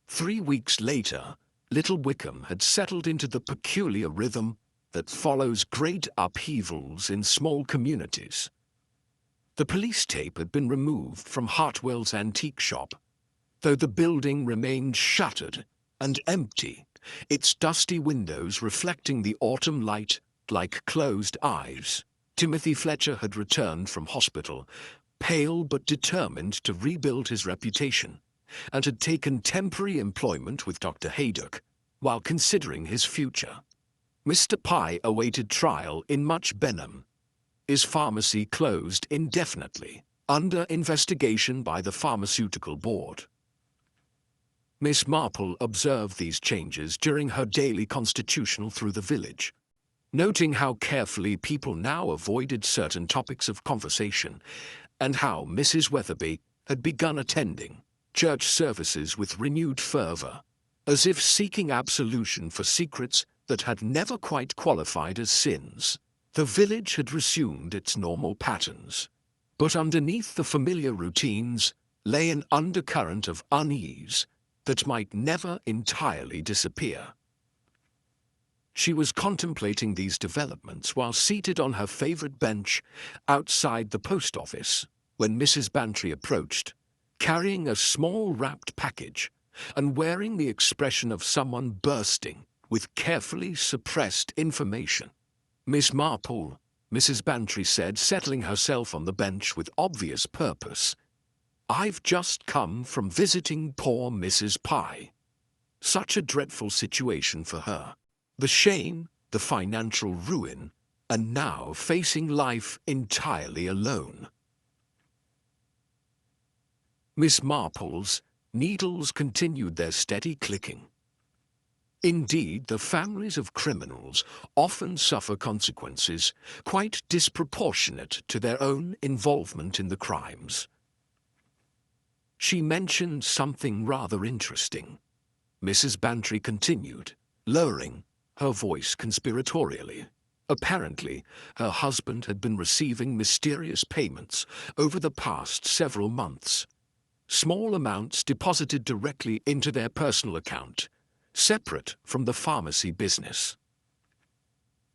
3 weeks later, Little Wickham had settled into the peculiar rhythm that follows great upheavals in small communities. The police tape had been removed from Hartwell's antique shop, though the building remained shuttered and empty, its dusty windows reflecting the autumn light like closed eyes. Timothy Fletcher had returned from hospital, pale but determined to rebuild his reputation, and had taken temporary employment with Dr. Haydock while considering his future. Mr. Pye awaited trial in Much Benham. His pharmacy closed indefinitely, under investigation by the Pharmaceutical Board. Miss Marple observed these changes during her daily constitutional through the village, noting how carefully people now avoided certain topics of conversation, and how Mrs. Weatherby had begun attending church services with renewed fervor, as if seeking absolution for secrets that had never quite qualified as sins. The village had resumed its normal patterns, but underneath the familiar routines lay an undercurrent of unease that might never entirely disappear. She was contemplating these developments while seated on her favorite bench outside the post office when Mrs. Bantry approached, carrying a small wrapped package and wearing the expression of someone bursting with carefully suppressed information. "Miss Marple," Mrs. Bantry said, settling herself on the bench with obvious purpose. "I've just come from visiting poor Mrs. Pye. Such a dreadful situation for her. The shame, the financial ruin, and now facing life entirely alone." Miss Marple's needles continued their steady clicking. Indeed, the families of criminals often suffer consequences quite disproportionate to their own involvement in the crimes. She mentioned something rather interesting. Mrs. Bantry continued, lowering her voice conspiratorially. Apparently, her husband had been receiving mysterious payments over the past several months. Small amounts deposited directly into their personal account, separate from the pharmacy business.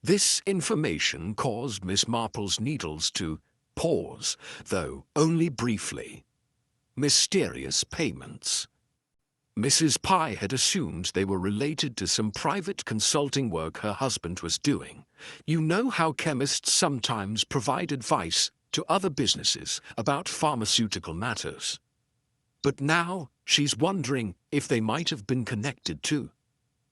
This information caused Miss Marple's needles to pause, though only briefly. Mysterious payments. Mrs. Pye had assumed they were related to some private consulting work her husband was doing. You know how chemists sometimes provide advice to other businesses about pharmaceutical matters. But now she's wondering if they might have been connected to,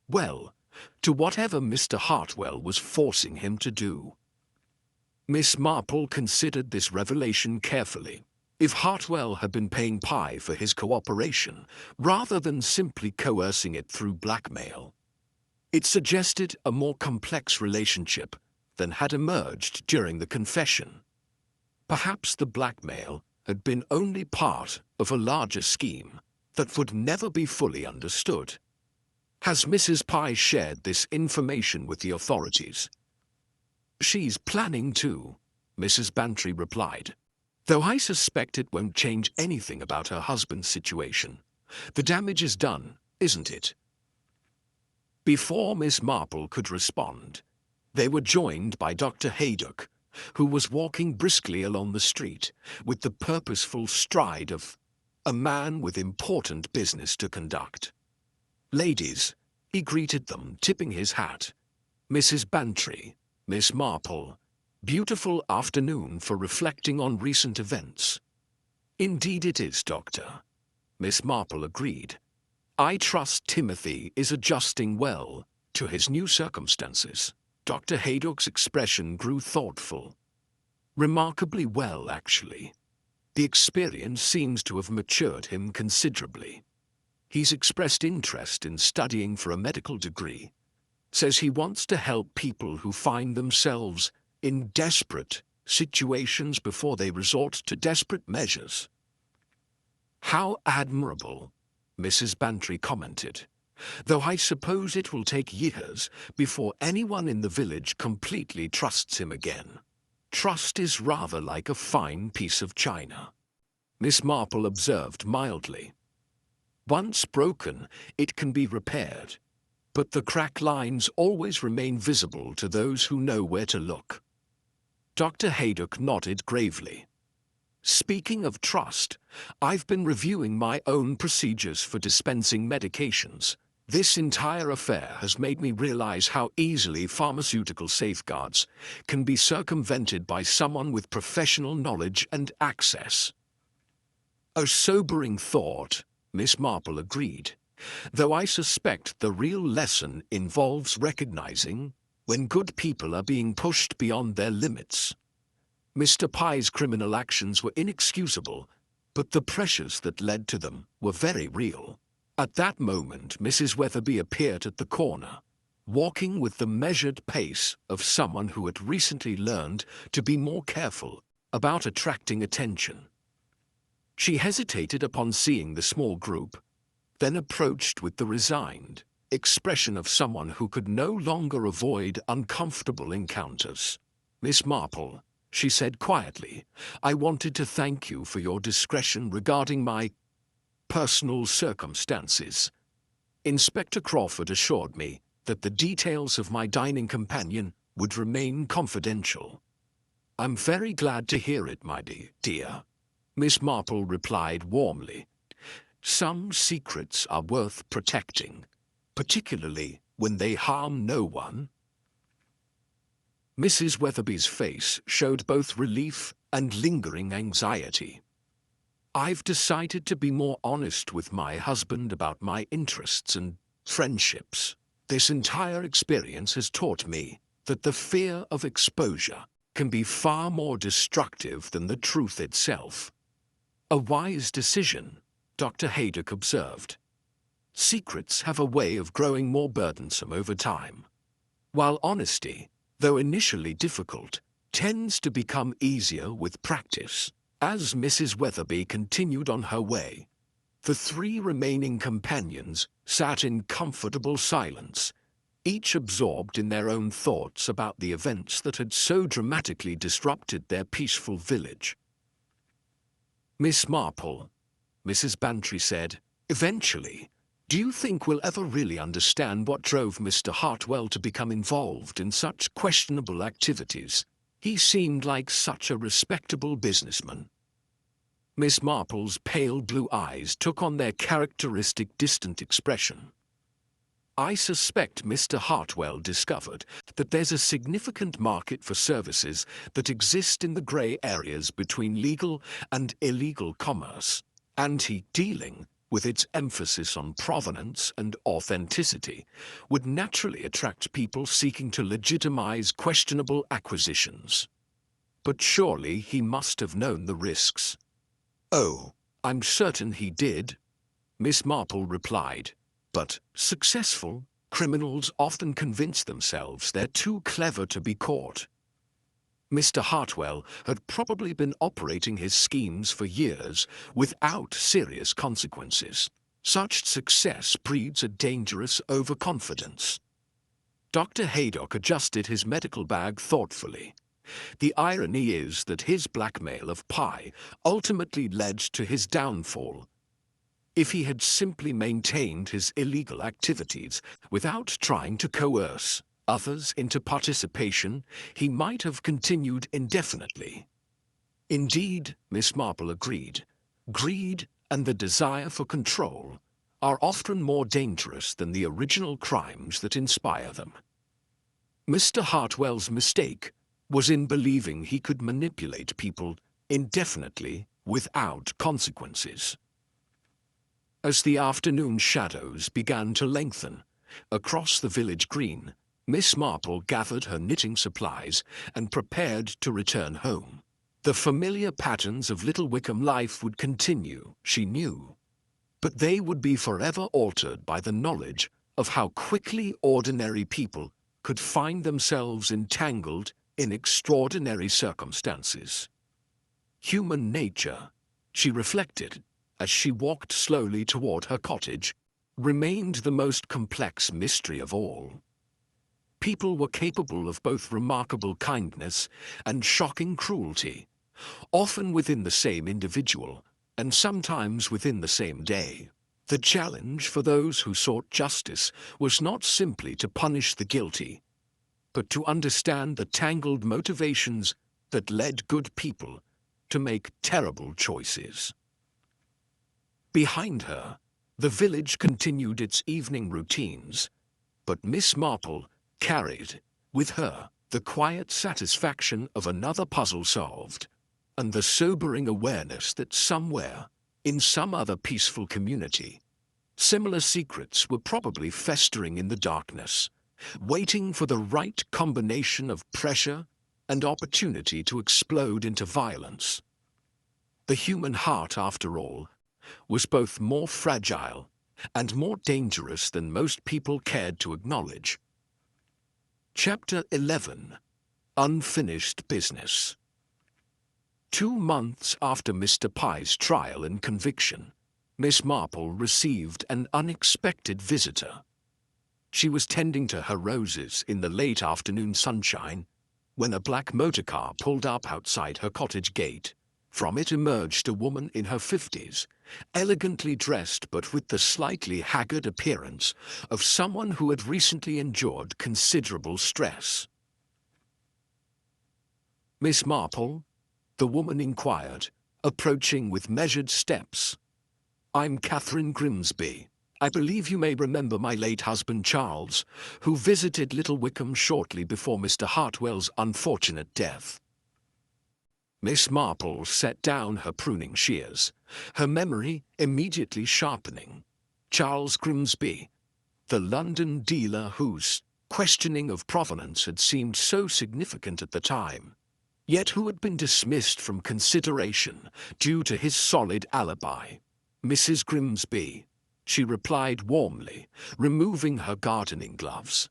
well, to whatever Mr. Hartwell was forcing him to do. Miss Marple considered this revelation carefully. If Hartwell had been paying Pye for his cooperation, rather than simply coercing it through blackmail, it suggested a more complex relationship than had emerged during the confession. Perhaps the blackmail had been only part of a larger scheme that would never be fully understood. Has Mrs. Pye shared this information with the authorities? She's planning to, Mrs. Bantry replied. Though I suspect it won't change anything about her husband's situation. The damage is done, isn't it? Before Miss Marple could respond, they were joined by Dr. Haydock, who was walking briskly along the street with the purposeful stride of a man with important business to conduct. "Ladies," he greeted them, tipping his hat. "Mrs. Bantry, Miss Marple. Beautiful afternoon for reflecting on recent events." "Indeed it is, Doctor," Miss Marple agreed. "I trust Timothy is adjusting well to his new circumstances." Dr. Haydock's expression grew thoughtful. "Remarkably well, actually. The experience seems to have matured him considerably. He's expressed interest in studying for a medical degree. Says he wants to help people who find themselves in desperate situations before they resort to desperate measures." "How admirable," Mrs. Bantry commented. though I suppose it will take years before anyone in the village completely trusts him again. Trust is rather like a fine piece of china, Miss Marple observed mildly. Once broken, it can be repaired, but the crack lines always remain visible to those who know where to look. Dr. Haydock nodded gravely. Speaking of trust, I've been reviewing my own procedures for dispensing medications. This entire affair has made me realize how easily pharmaceutical safeguards can be circumvented by someone with professional knowledge and access. A sobering thought, Miss Marple agreed, though I suspect the real lesson involves recognizing when good people are being pushed beyond their limits. Mr. Pye's criminal actions were inexcusable, but the pressures that led to them were very real. At that moment, Mrs. Weatherby appeared at the corner, walking with the measured pace of someone who had recently learned to be more careful about attracting attention. She hesitated upon seeing the small group, then approached with the resigned expression of someone who could no longer avoid uncomfortable encounters. "Miss Marple," she said quietly, "I wanted to thank you for your discretion regarding my personal circumstances. Inspector Crawford assured me that the details of my dining companion would remain confidential." "I'm very glad to hear it, my dear," Miss Marple replied warmly. "Some secrets are worth protecting, particularly when they harm no one." Mrs. Weatherby's face showed both relief and lingering anxiety. "I've decided to be more honest with my husband about my interests and friendships. This entire experience has taught me that the fear of exposure can be far more destructive than the truth itself." "A wise decision," Dr. Haydock observed. "Secrets have a way of growing more burdensome over time, while honesty, though initially difficult, tends to become easier with practice." As Mrs. Weatherby continued on her way, the three remaining companions sat in comfortable silence, each absorbed in their own thoughts about the events that had so dramatically disrupted their peaceful village. "Miss Marple," Mrs. Bantry said, "eventually, do you think we'll ever really understand what drove Mr. Hartwell to become involved in such questionable activities? He seemed like such a respectable businessman." Miss Marple's pale blue eyes took on their characteristic distant expression. "I suspect Mr. Hartwell discovered that there's a significant market for services that exist in the grey areas between legal and illegal commerce, and he, dealing with its emphasis on provenance and authenticity, would naturally attract people seeking to legitimize questionable acquisitions. But surely he must have known the risks." "Oh, I'm certain he did," Miss Marple replied. "But successful criminals often convince themselves they're too clever to be caught. Mr. Hartwell had probably been operating his schemes for years without serious consequences. Such success breeds a dangerous overconfidence." Dr. Haydock adjusted his medical bag thoughtfully. "The irony is that his blackmail of Pye ultimately led to his downfall. If he had simply maintained his illegal activities without trying to coerce others into participation, he might have continued indefinitely." "Indeed," Miss Marple agreed, "greed and the desire for control are often more dangerous than the original crimes that inspire them. Mr. Hartwell's mistake was in believing he could manipulate people indefinitely without consequences." As the afternoon shadows began to lengthen across the village green, Miss Marple gathered her knitting supplies and prepared to return home. The familiar patterns of Little Wickham life would continue, she knew, but they would be forever altered by the knowledge of how quickly ordinary people could find themselves entangled in extraordinary circumstances. Human nature, she reflected as she walked slowly toward her cottage, remained the most complex mystery of all. People were capable of both remarkable kindness and shocking cruelty, often within the same individual, and sometimes within the same day. The challenge for those who sought justice was not simply to punish the guilty, but to understand the tangled motivations that led good people to make terrible choices. Behind her, the village continued its evening routines, but Miss Marple carried, with her, the quiet satisfaction of another puzzle solved, and the sobering awareness that somewhere, in some other peaceful community, similar secrets were probably festering in the darkness, waiting for the right combination of pressure and opportunity to explode into violence. The human heart, after all, was both more fragile and more dangerous than most people cared to acknowledge. Chapter 11. Unfinished Business. 2 months after Mr. Pye's trial and conviction, Miss Marple received an unexpected visitor. She was tending to her roses in the late afternoon sunshine when a black motorcar pulled up outside her cottage gate. From it emerged a woman in her 50s, elegantly dressed but with the slightly haggard appearance of someone who had recently endured considerable stress. "Miss Marple?" the woman inquired, approaching with measured steps. "I'm Catherine Grimsby. I believe you may remember my late husband Charles, who visited Little Wickham shortly before Mr. Hartwell's unfortunate death." Miss Marple set down her pruning shears, her memory immediately sharpening. Charles Grimsby, the London dealer whose questioning of provenance had seemed so significant at the time, yet who had been dismissed from consideration due to his solid alibi. "Mrs. Grimsby," she replied warmly, removing her gardening gloves.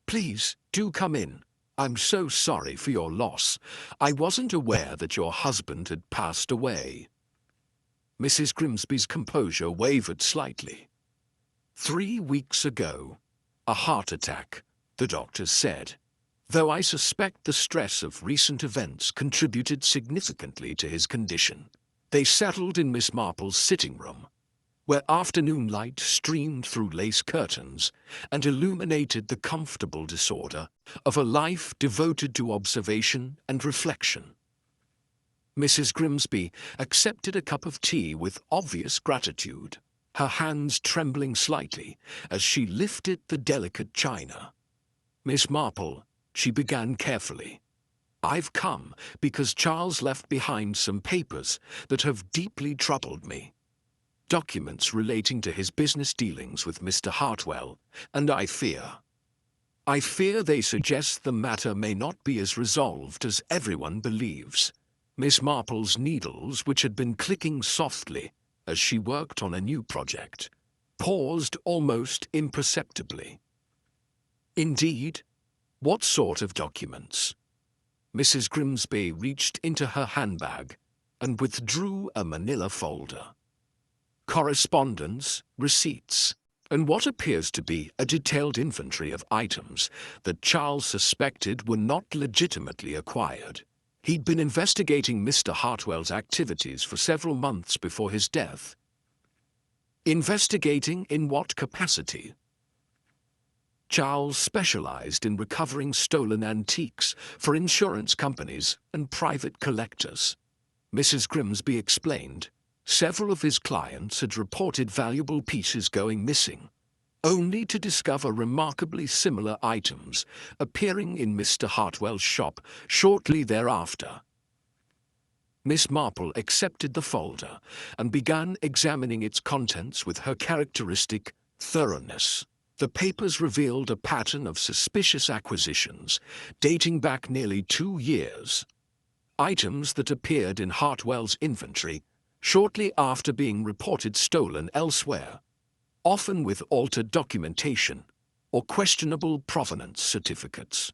"Please, do come in. I'm so sorry for your loss. I wasn't aware that your husband had passed away." Mrs. Grimsby's composure wavered slightly. 3 weeks ago, a heart attack, the doctors said, though I suspect the stress of recent events contributed significantly to his condition. They settled in Miss Marple's sitting room, where afternoon light streamed through lace curtains and illuminated the comfortable disorder of a life devoted to observation and reflection. Mrs. Grimsby accepted a cup of tea with obvious gratitude, her hands trembling slightly as she lifted the delicate china. "Miss Marple," she began carefully, "I've come because Charles left behind some papers that have deeply troubled me. Documents relating to his business dealings with Mr. Hartwell, and I fear they suggest the matter may not be as resolved as everyone believes." Miss Marple's needles, which had been clicking softly as she worked on a new project, paused almost imperceptibly. "Indeed? What sort of documents?" Mrs. Grimsby reached into her handbag and withdrew a manila folder. "Correspondence, receipts, and what appears to be a detailed inventory of items that Charles suspected were not legitimately acquired. He'd been investigating Mr. Hartwell's activities for several months before his death." "Investigating in what capacity?" "Charles specialized in recovering stolen antiques for insurance companies and private collectors," Mrs. Grimsby explained. "Several of his clients had reported valuable pieces going missing, only to discover remarkably similar items appearing in Mr. Hartwell's shop shortly thereafter." Miss Marple accepted the folder and began examining its contents with her characteristic thoroughness. The papers revealed a pattern of suspicious acquisitions dating back nearly 2 years. Items that appeared in Hartwell's inventory shortly after being reported stolen elsewhere, often with altered documentation or questionable provenance certificates.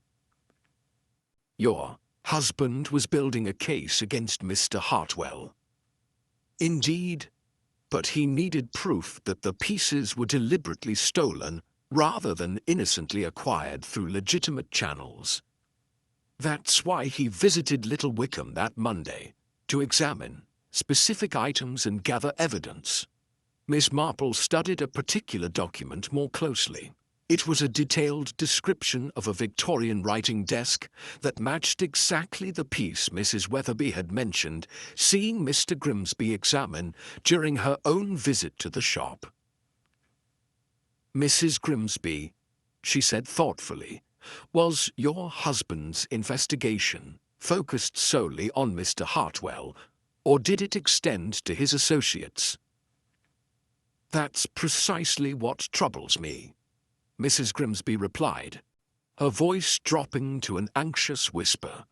"Your husband was building a case against Mr. Hartwell." "Indeed. but he needed proof that the pieces were deliberately stolen rather than innocently acquired through legitimate channels. That's why he visited Little Wickham that Monday, to examine specific items and gather evidence. Miss Marple studied a particular document more closely. It was a detailed description of a Victorian writing desk that matched exactly the piece Mrs. Weatherby had mentioned seeing Mr. Grimsby examine during her own visit to the shop. "Mrs. Grimsby," she said thoughtfully, "was your husband's investigation focused solely on Mr. Hartwell, or did it extend to his associates?" "That's precisely what troubles me," Mrs. Grimsby replied, her voice dropping to an anxious whisper.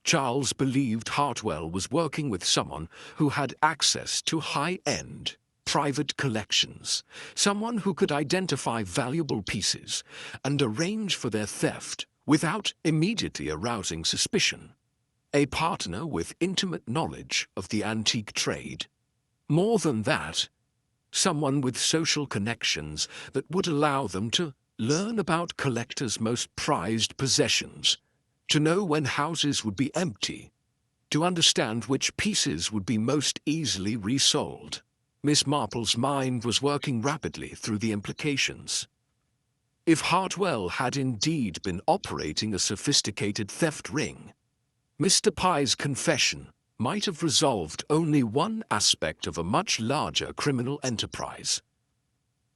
"Charles believed Hartwell was working with someone who had access to high-end, private collections, someone who could identify valuable pieces and arrange for their theft without immediately arousing suspicion. A partner with intimate knowledge of the antique trade. More than that, someone with social connections that would allow them to learn about collectors' most prized possessions, to know when houses would be empty, to understand which pieces would be most easily resold." Miss Marple's mind was working rapidly through the implications. If Hartwell had indeed been operating a sophisticated theft ring, Mr. Pye's confession might have resolved only one aspect of a much larger criminal enterprise.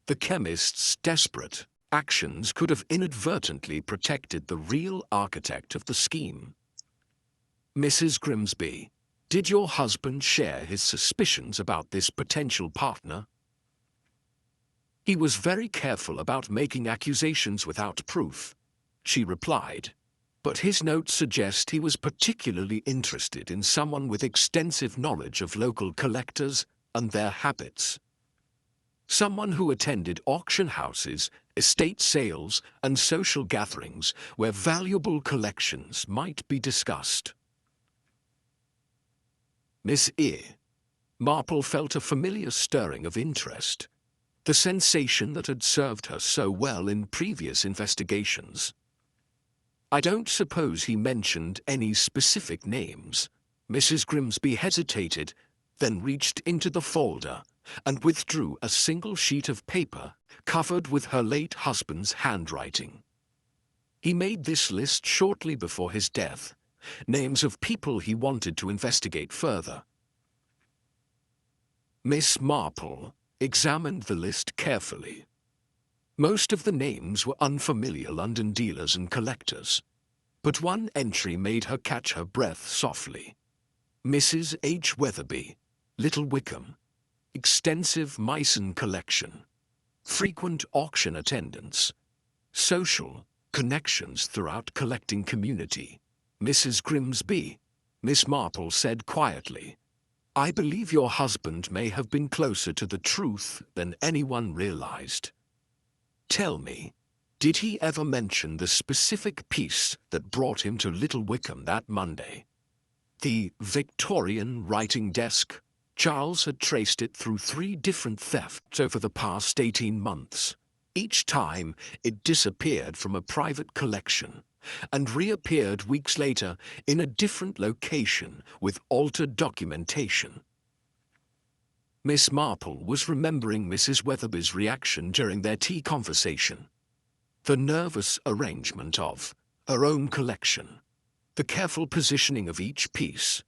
The chemist's desperate actions could have inadvertently protected the real architect of the scheme. "Mrs. Grimsby, did your husband share his suspicions about this potential partner?" "He was very careful about making accusations without proof," she replied. "But his notes suggest he was particularly interested in someone with extensive knowledge of local collectors and their habits. Someone who attended auction houses, estate sales, and social gatherings where valuable collections might be discussed." Miss Marple felt a familiar stirring of interest, the sensation that had served her so well in previous investigations. "I don't suppose he mentioned any specific names." Mrs. Grimsby hesitated, then reached into the folder and withdrew a single sheet of paper covered with her late husband's handwriting. "He made this list shortly before his death, names of people he wanted to investigate further." Miss Marple examined the list carefully. Most of the names were unfamiliar London dealers and collectors, but one entry made her catch her breath softly. "Mrs. H. Weatherby, Little Wickham, extensive Meissen collection, frequent auction attendance, social connections throughout collecting community." "Mrs. Grimsby," Miss Marple said quietly, "I believe your husband may have been closer to the truth than anyone realized. Tell me, did he ever mention the specific piece that brought him to Little Wickham that Monday? The Victorian writing desk. Charles had traced it through 3 different thefts over the past 18 months. Each time it disappeared from a private collection and reappeared weeks later in a different location with altered documentation." Miss Marple was remembering Mrs. Weatherby's reaction during their tea conversation. The nervous arrangement of her own collection, the careful positioning of each piece,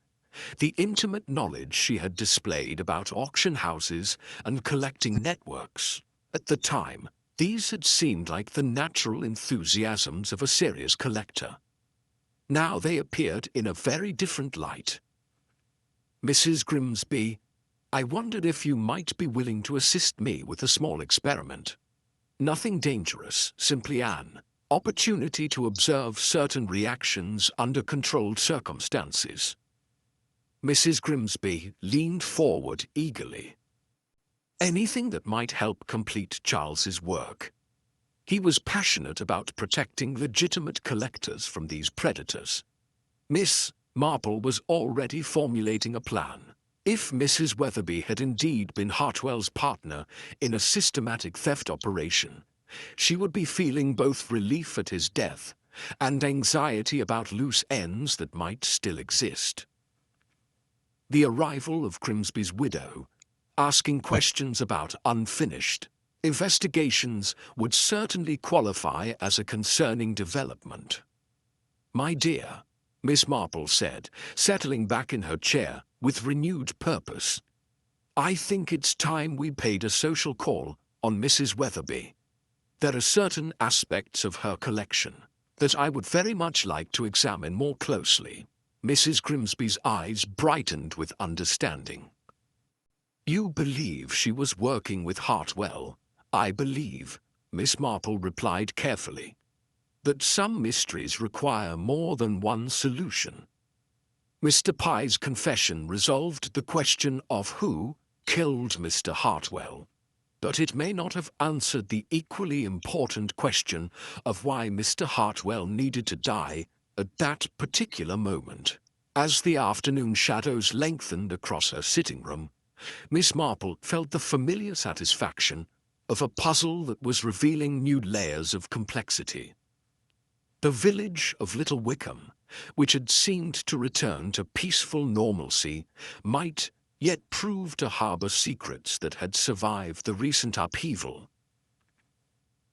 the intimate knowledge she had displayed about auction houses and collecting networks. At the time, these had seemed like the natural enthusiasms of a serious collector. Now they appeared in a very different light. "Mrs. Grimsby, I wondered if you might be willing to assist me with a small experiment. Nothing dangerous, simply an opportunity to observe certain reactions under controlled circumstances." Mrs. Grimsby leaned forward eagerly. Anything that might help complete Charles's work. He was passionate about protecting legitimate collectors from these predators. Miss Marple was already formulating a plan. If Mrs. Weatherby had indeed been Hartwell's partner in a systematic theft operation, she would be feeling both relief at his death and anxiety about loose ends that might still exist. The arrival of Grimsby's widow, asking questions about unfinished investigations, would certainly qualify as a concerning development. "My dear," Miss Marple said, settling back in her chair with renewed purpose, "I think it's time we paid a social call on Mrs. Weatherby. There are certain aspects of her collection that I would very much like to examine more closely." Mrs. Grimsby's eyes brightened with understanding. "You believe she was working with Hartwell?" "I believe," Miss Marple replied carefully, "that some mysteries require more than one solution." Mr. Pye's confession resolved the question of who killed Mr. Hartwell, but it may not have answered the equally important question of why Mr. Hartwell needed to die at that particular moment. As the afternoon shadows lengthened across her sitting room, Miss Marple felt the familiar satisfaction of a puzzle that was revealing new layers of complexity. The village of Little Wickham, which had seemed to return to peaceful normalcy, might yet prove to harbor secrets that had survived the recent upheaval.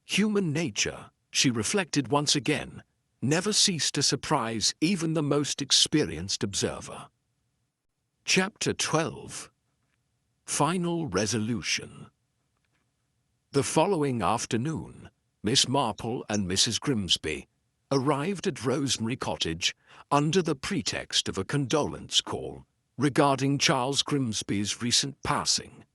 Human nature, she reflected once again, never ceased to surprise even the most experienced observer. Chapter 12. Final Resolution. The following afternoon, Miss Marple and Mrs. Grimsby arrived at Rosemary Cottage under the pretext of a condolence call regarding Charles Grimsby's recent passing.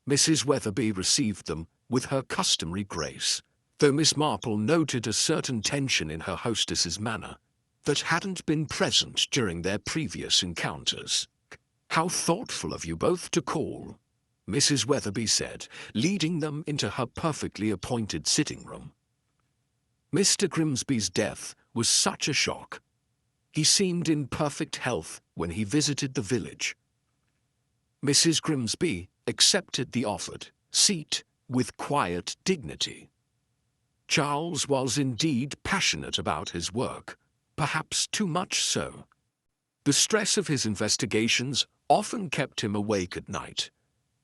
Mrs. Weatherby received them with her customary grace, though Miss Marple noted a certain tension in her hostess's manner that hadn't been present during their previous encounters. "How thoughtful of you both to call," Mrs. Weatherby said, leading them into her perfectly appointed sitting room. Mr. Grimsby's death was such a shock. He seemed in perfect health when he visited the village. Mrs. Grimsby accepted the offered seat with quiet dignity. Charles was indeed passionate about his work, perhaps too much so. The stress of his investigations often kept him awake at night,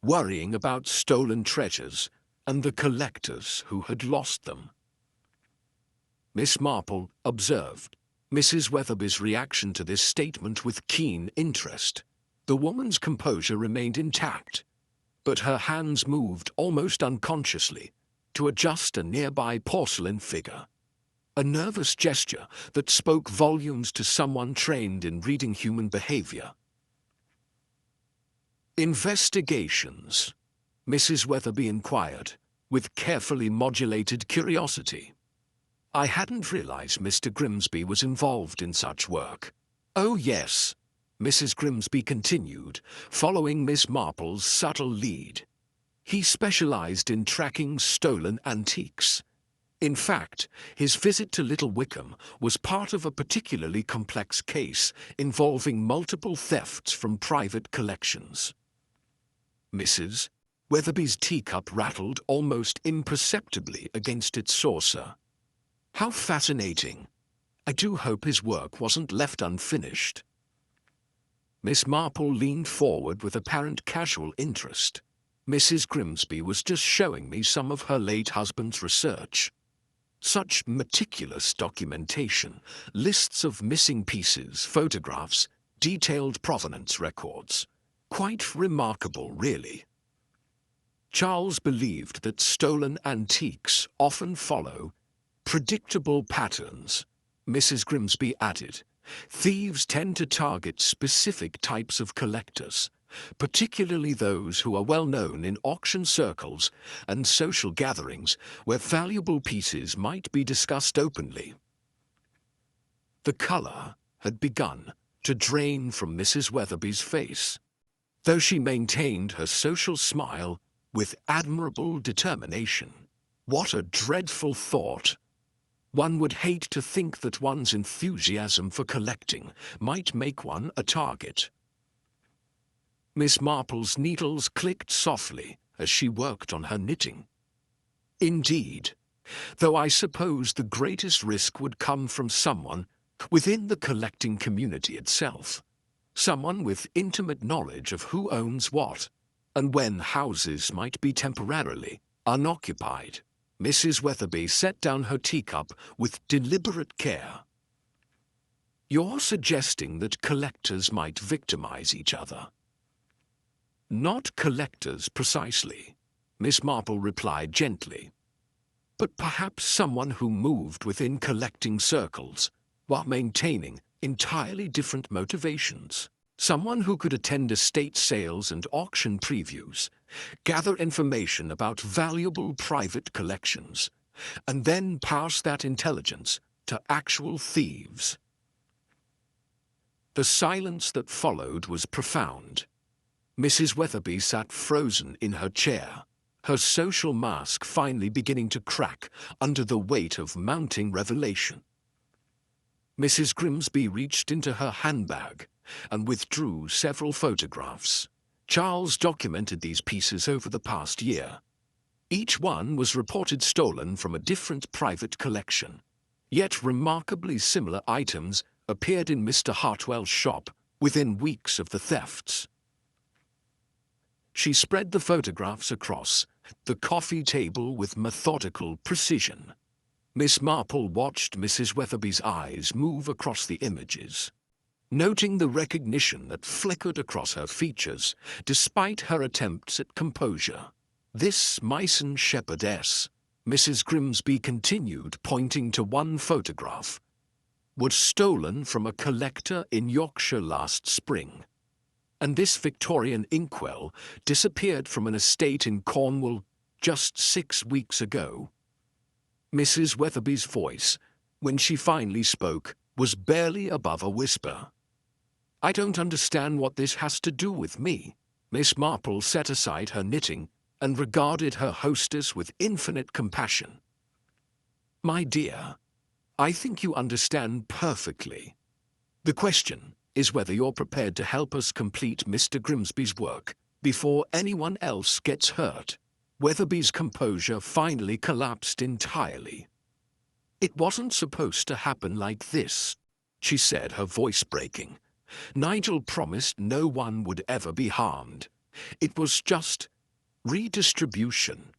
worrying about stolen treasures and the collectors who had lost them. Miss Marple observed Mrs. Weatherby's reaction to this statement with keen interest. The woman's composure remained intact, but her hands moved almost unconsciously to adjust a nearby porcelain figure, a nervous gesture that spoke volumes to someone trained in reading human behavior. "Investigations?" Mrs. Weatherby inquired, with carefully modulated curiosity. "I hadn't realized Mr. Grimsby was involved in such work." "Oh yes," Mrs. Grimsby continued, following Miss Marple's subtle lead. "He specialized in tracking stolen antiques. In fact, his visit to Little Wickham was part of a particularly complex case involving multiple thefts from private collections." Mrs. Weatherby's teacup rattled almost imperceptibly against its saucer. "How fascinating. I do hope his work wasn't left unfinished." Miss Marple leaned forward with apparent casual interest. "Mrs. Grimsby was just showing me some of her late husband's research. Such meticulous documentation, lists of missing pieces, photographs, detailed provenance records. Quite remarkable, really." Charles believed that stolen antiques often follow predictable patterns, Mrs. Grimsby added. "Thieves tend to target specific types of collectors, particularly those who are well known in auction circles and social gatherings where valuable pieces might be discussed openly." The color had begun to drain from Mrs. Weatherby's face, though she maintained her social smile with admirable determination. What a dreadful thought! One would hate to think that one's enthusiasm for collecting might make one a target. Miss Marple's needles clicked softly as she worked on her knitting. Indeed, though I suppose the greatest risk would come from someone within the collecting community itself. Someone with intimate knowledge of who owns what, and when houses might be temporarily unoccupied. Mrs. Weatherby set down her teacup with deliberate care. You're suggesting that collectors might victimize each other? Not collectors precisely, Miss Marple replied gently, but perhaps someone who moved within collecting circles while maintaining entirely different motivations. Someone who could attend estate sales and auction previews, gather information about valuable private collections, and then pass that intelligence to actual thieves. The silence that followed was profound. Mrs. Weatherby sat frozen in her chair, her social mask finally beginning to crack under the weight of mounting revelation. Mrs. Grimsby reached into her handbag and withdrew several photographs. Charles documented these pieces over the past year. Each one was reported stolen from a different private collection, yet remarkably similar items appeared in Mr. Hartwell's shop within weeks of the thefts. She spread the photographs across the coffee table with methodical precision. Miss Marple watched Mrs. Weatherby's eyes move across the images, noting the recognition that flickered across her features despite her attempts at composure. This Meissen shepherdess, Mrs. Grimsby continued, pointing to one photograph, was stolen from a collector in Yorkshire last spring, and this Victorian inkwell disappeared from an estate in Cornwall just 6 weeks ago. Mrs. Weatherby's voice, when she finally spoke, was barely above a whisper. I don't understand what this has to do with me. Miss Marple set aside her knitting and regarded her hostess with infinite compassion. My dear, I think you understand perfectly. The question is whether you're prepared to help us complete Mr. Grimsby's work before anyone else gets hurt. Weatherby's composure finally collapsed entirely. It wasn't supposed to happen like this, she said, her voice breaking. Nigel promised no one would ever be harmed. It was just redistribution,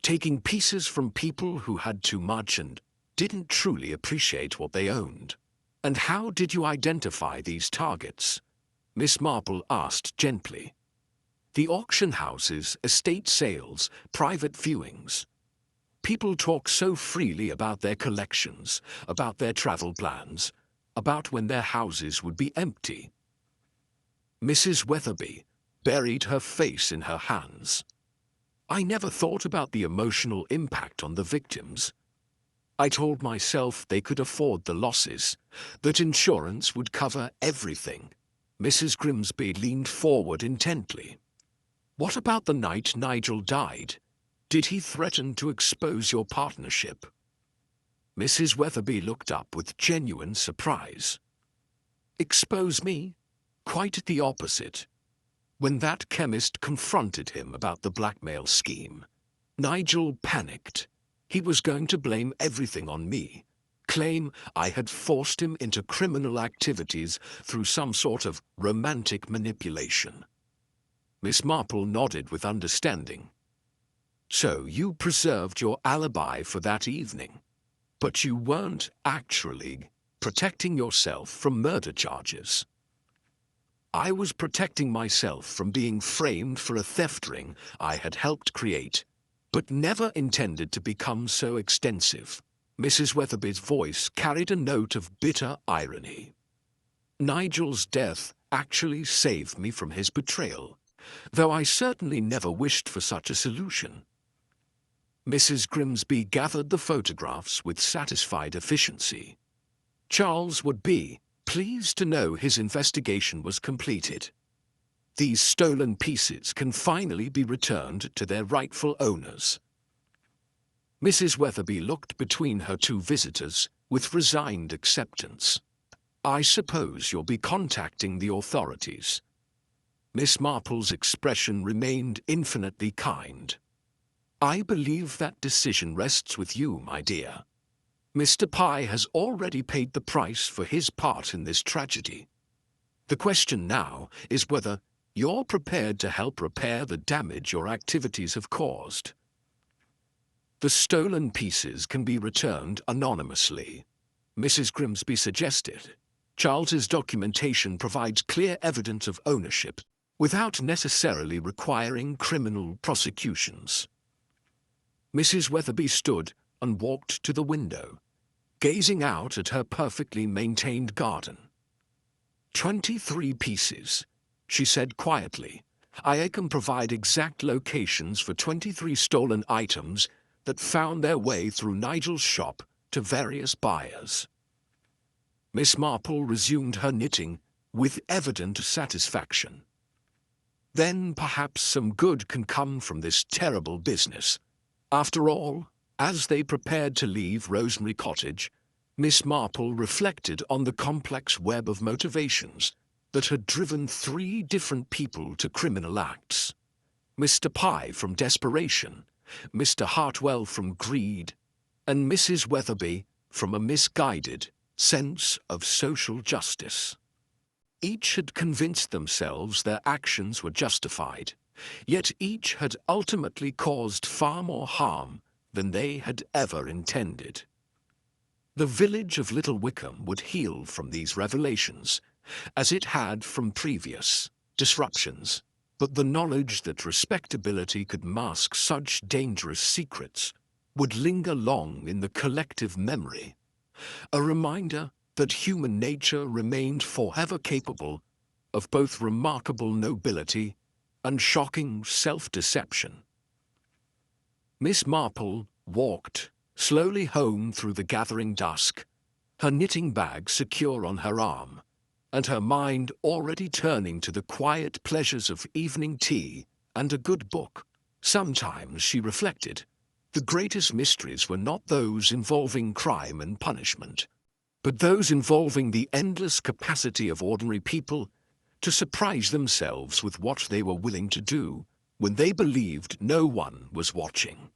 taking pieces from people who had too much and didn't truly appreciate what they owned. And how did you identify these targets? Miss Marple asked gently. The auction houses, estate sales, private viewings. People talk so freely about their collections, about their travel plans, about when their houses would be empty. Mrs. Weatherby buried her face in her hands. I never thought about the emotional impact on the victims. I told myself they could afford the losses, that insurance would cover everything. Mrs. Grimsby leaned forward intently. What about the night Nigel died? Did he threaten to expose your partnership? Mrs. Weatherby looked up with genuine surprise. Expose me? Quite the opposite. When that chemist confronted him about the blackmail scheme, Nigel panicked. He was going to blame everything on me, claim I had forced him into criminal activities through some sort of romantic manipulation. Miss Marple nodded with understanding. So you preserved your alibi for that evening, but you weren't actually protecting yourself from murder charges. I was protecting myself from being framed for a theft ring I had helped create, but never intended to become so extensive. Mrs. Weatherby's voice carried a note of bitter irony. Nigel's death actually saved me from his betrayal, though I certainly never wished for such a solution. Mrs. Grimsby gathered the photographs with satisfied efficiency. Charles would be pleased to know his investigation was completed. These stolen pieces can finally be returned to their rightful owners. Mrs. Weatherby looked between her two visitors with resigned acceptance. I suppose you'll be contacting the authorities. Miss Marple's expression remained infinitely kind. "I believe that decision rests with you, my dear. Mr. Pye has already paid the price for his part in this tragedy. The question now is whether you're prepared to help repair the damage your activities have caused. The stolen pieces can be returned anonymously," Mrs. Grimsby suggested. "Charles's documentation provides clear evidence of ownership without necessarily requiring criminal prosecutions." Mrs. Weatherby stood and walked to the window, gazing out at her perfectly maintained garden. 23 pieces, she said quietly. "I can provide exact locations for 23 stolen items that found their way through Nigel's shop to various buyers." Miss Marple resumed her knitting with evident satisfaction. "Then perhaps some good can come from this terrible business. After all," as they prepared to leave Rosemary Cottage, Miss Marple reflected on the complex web of motivations that had driven 3 different people to criminal acts. Mr. Pye from desperation, Mr. Hartwell from greed, and Mrs. Weatherby from a misguided sense of social justice. Each had convinced themselves their actions were justified, yet each had ultimately caused far more harm than they had ever intended. The village of Little Wickham would heal from these revelations, as it had from previous disruptions, but the knowledge that respectability could mask such dangerous secrets would linger long in the collective memory, a reminder that human nature remained forever capable of both remarkable nobility and shocking self-deception. Miss Marple walked slowly home through the gathering dusk, her knitting bag secure on her arm, and her mind already turning to the quiet pleasures of evening tea and a good book. Sometimes, she reflected, the greatest mysteries were not those involving crime and punishment, but those involving the endless capacity of ordinary people to surprise themselves with what they were willing to do when they believed no one was watching.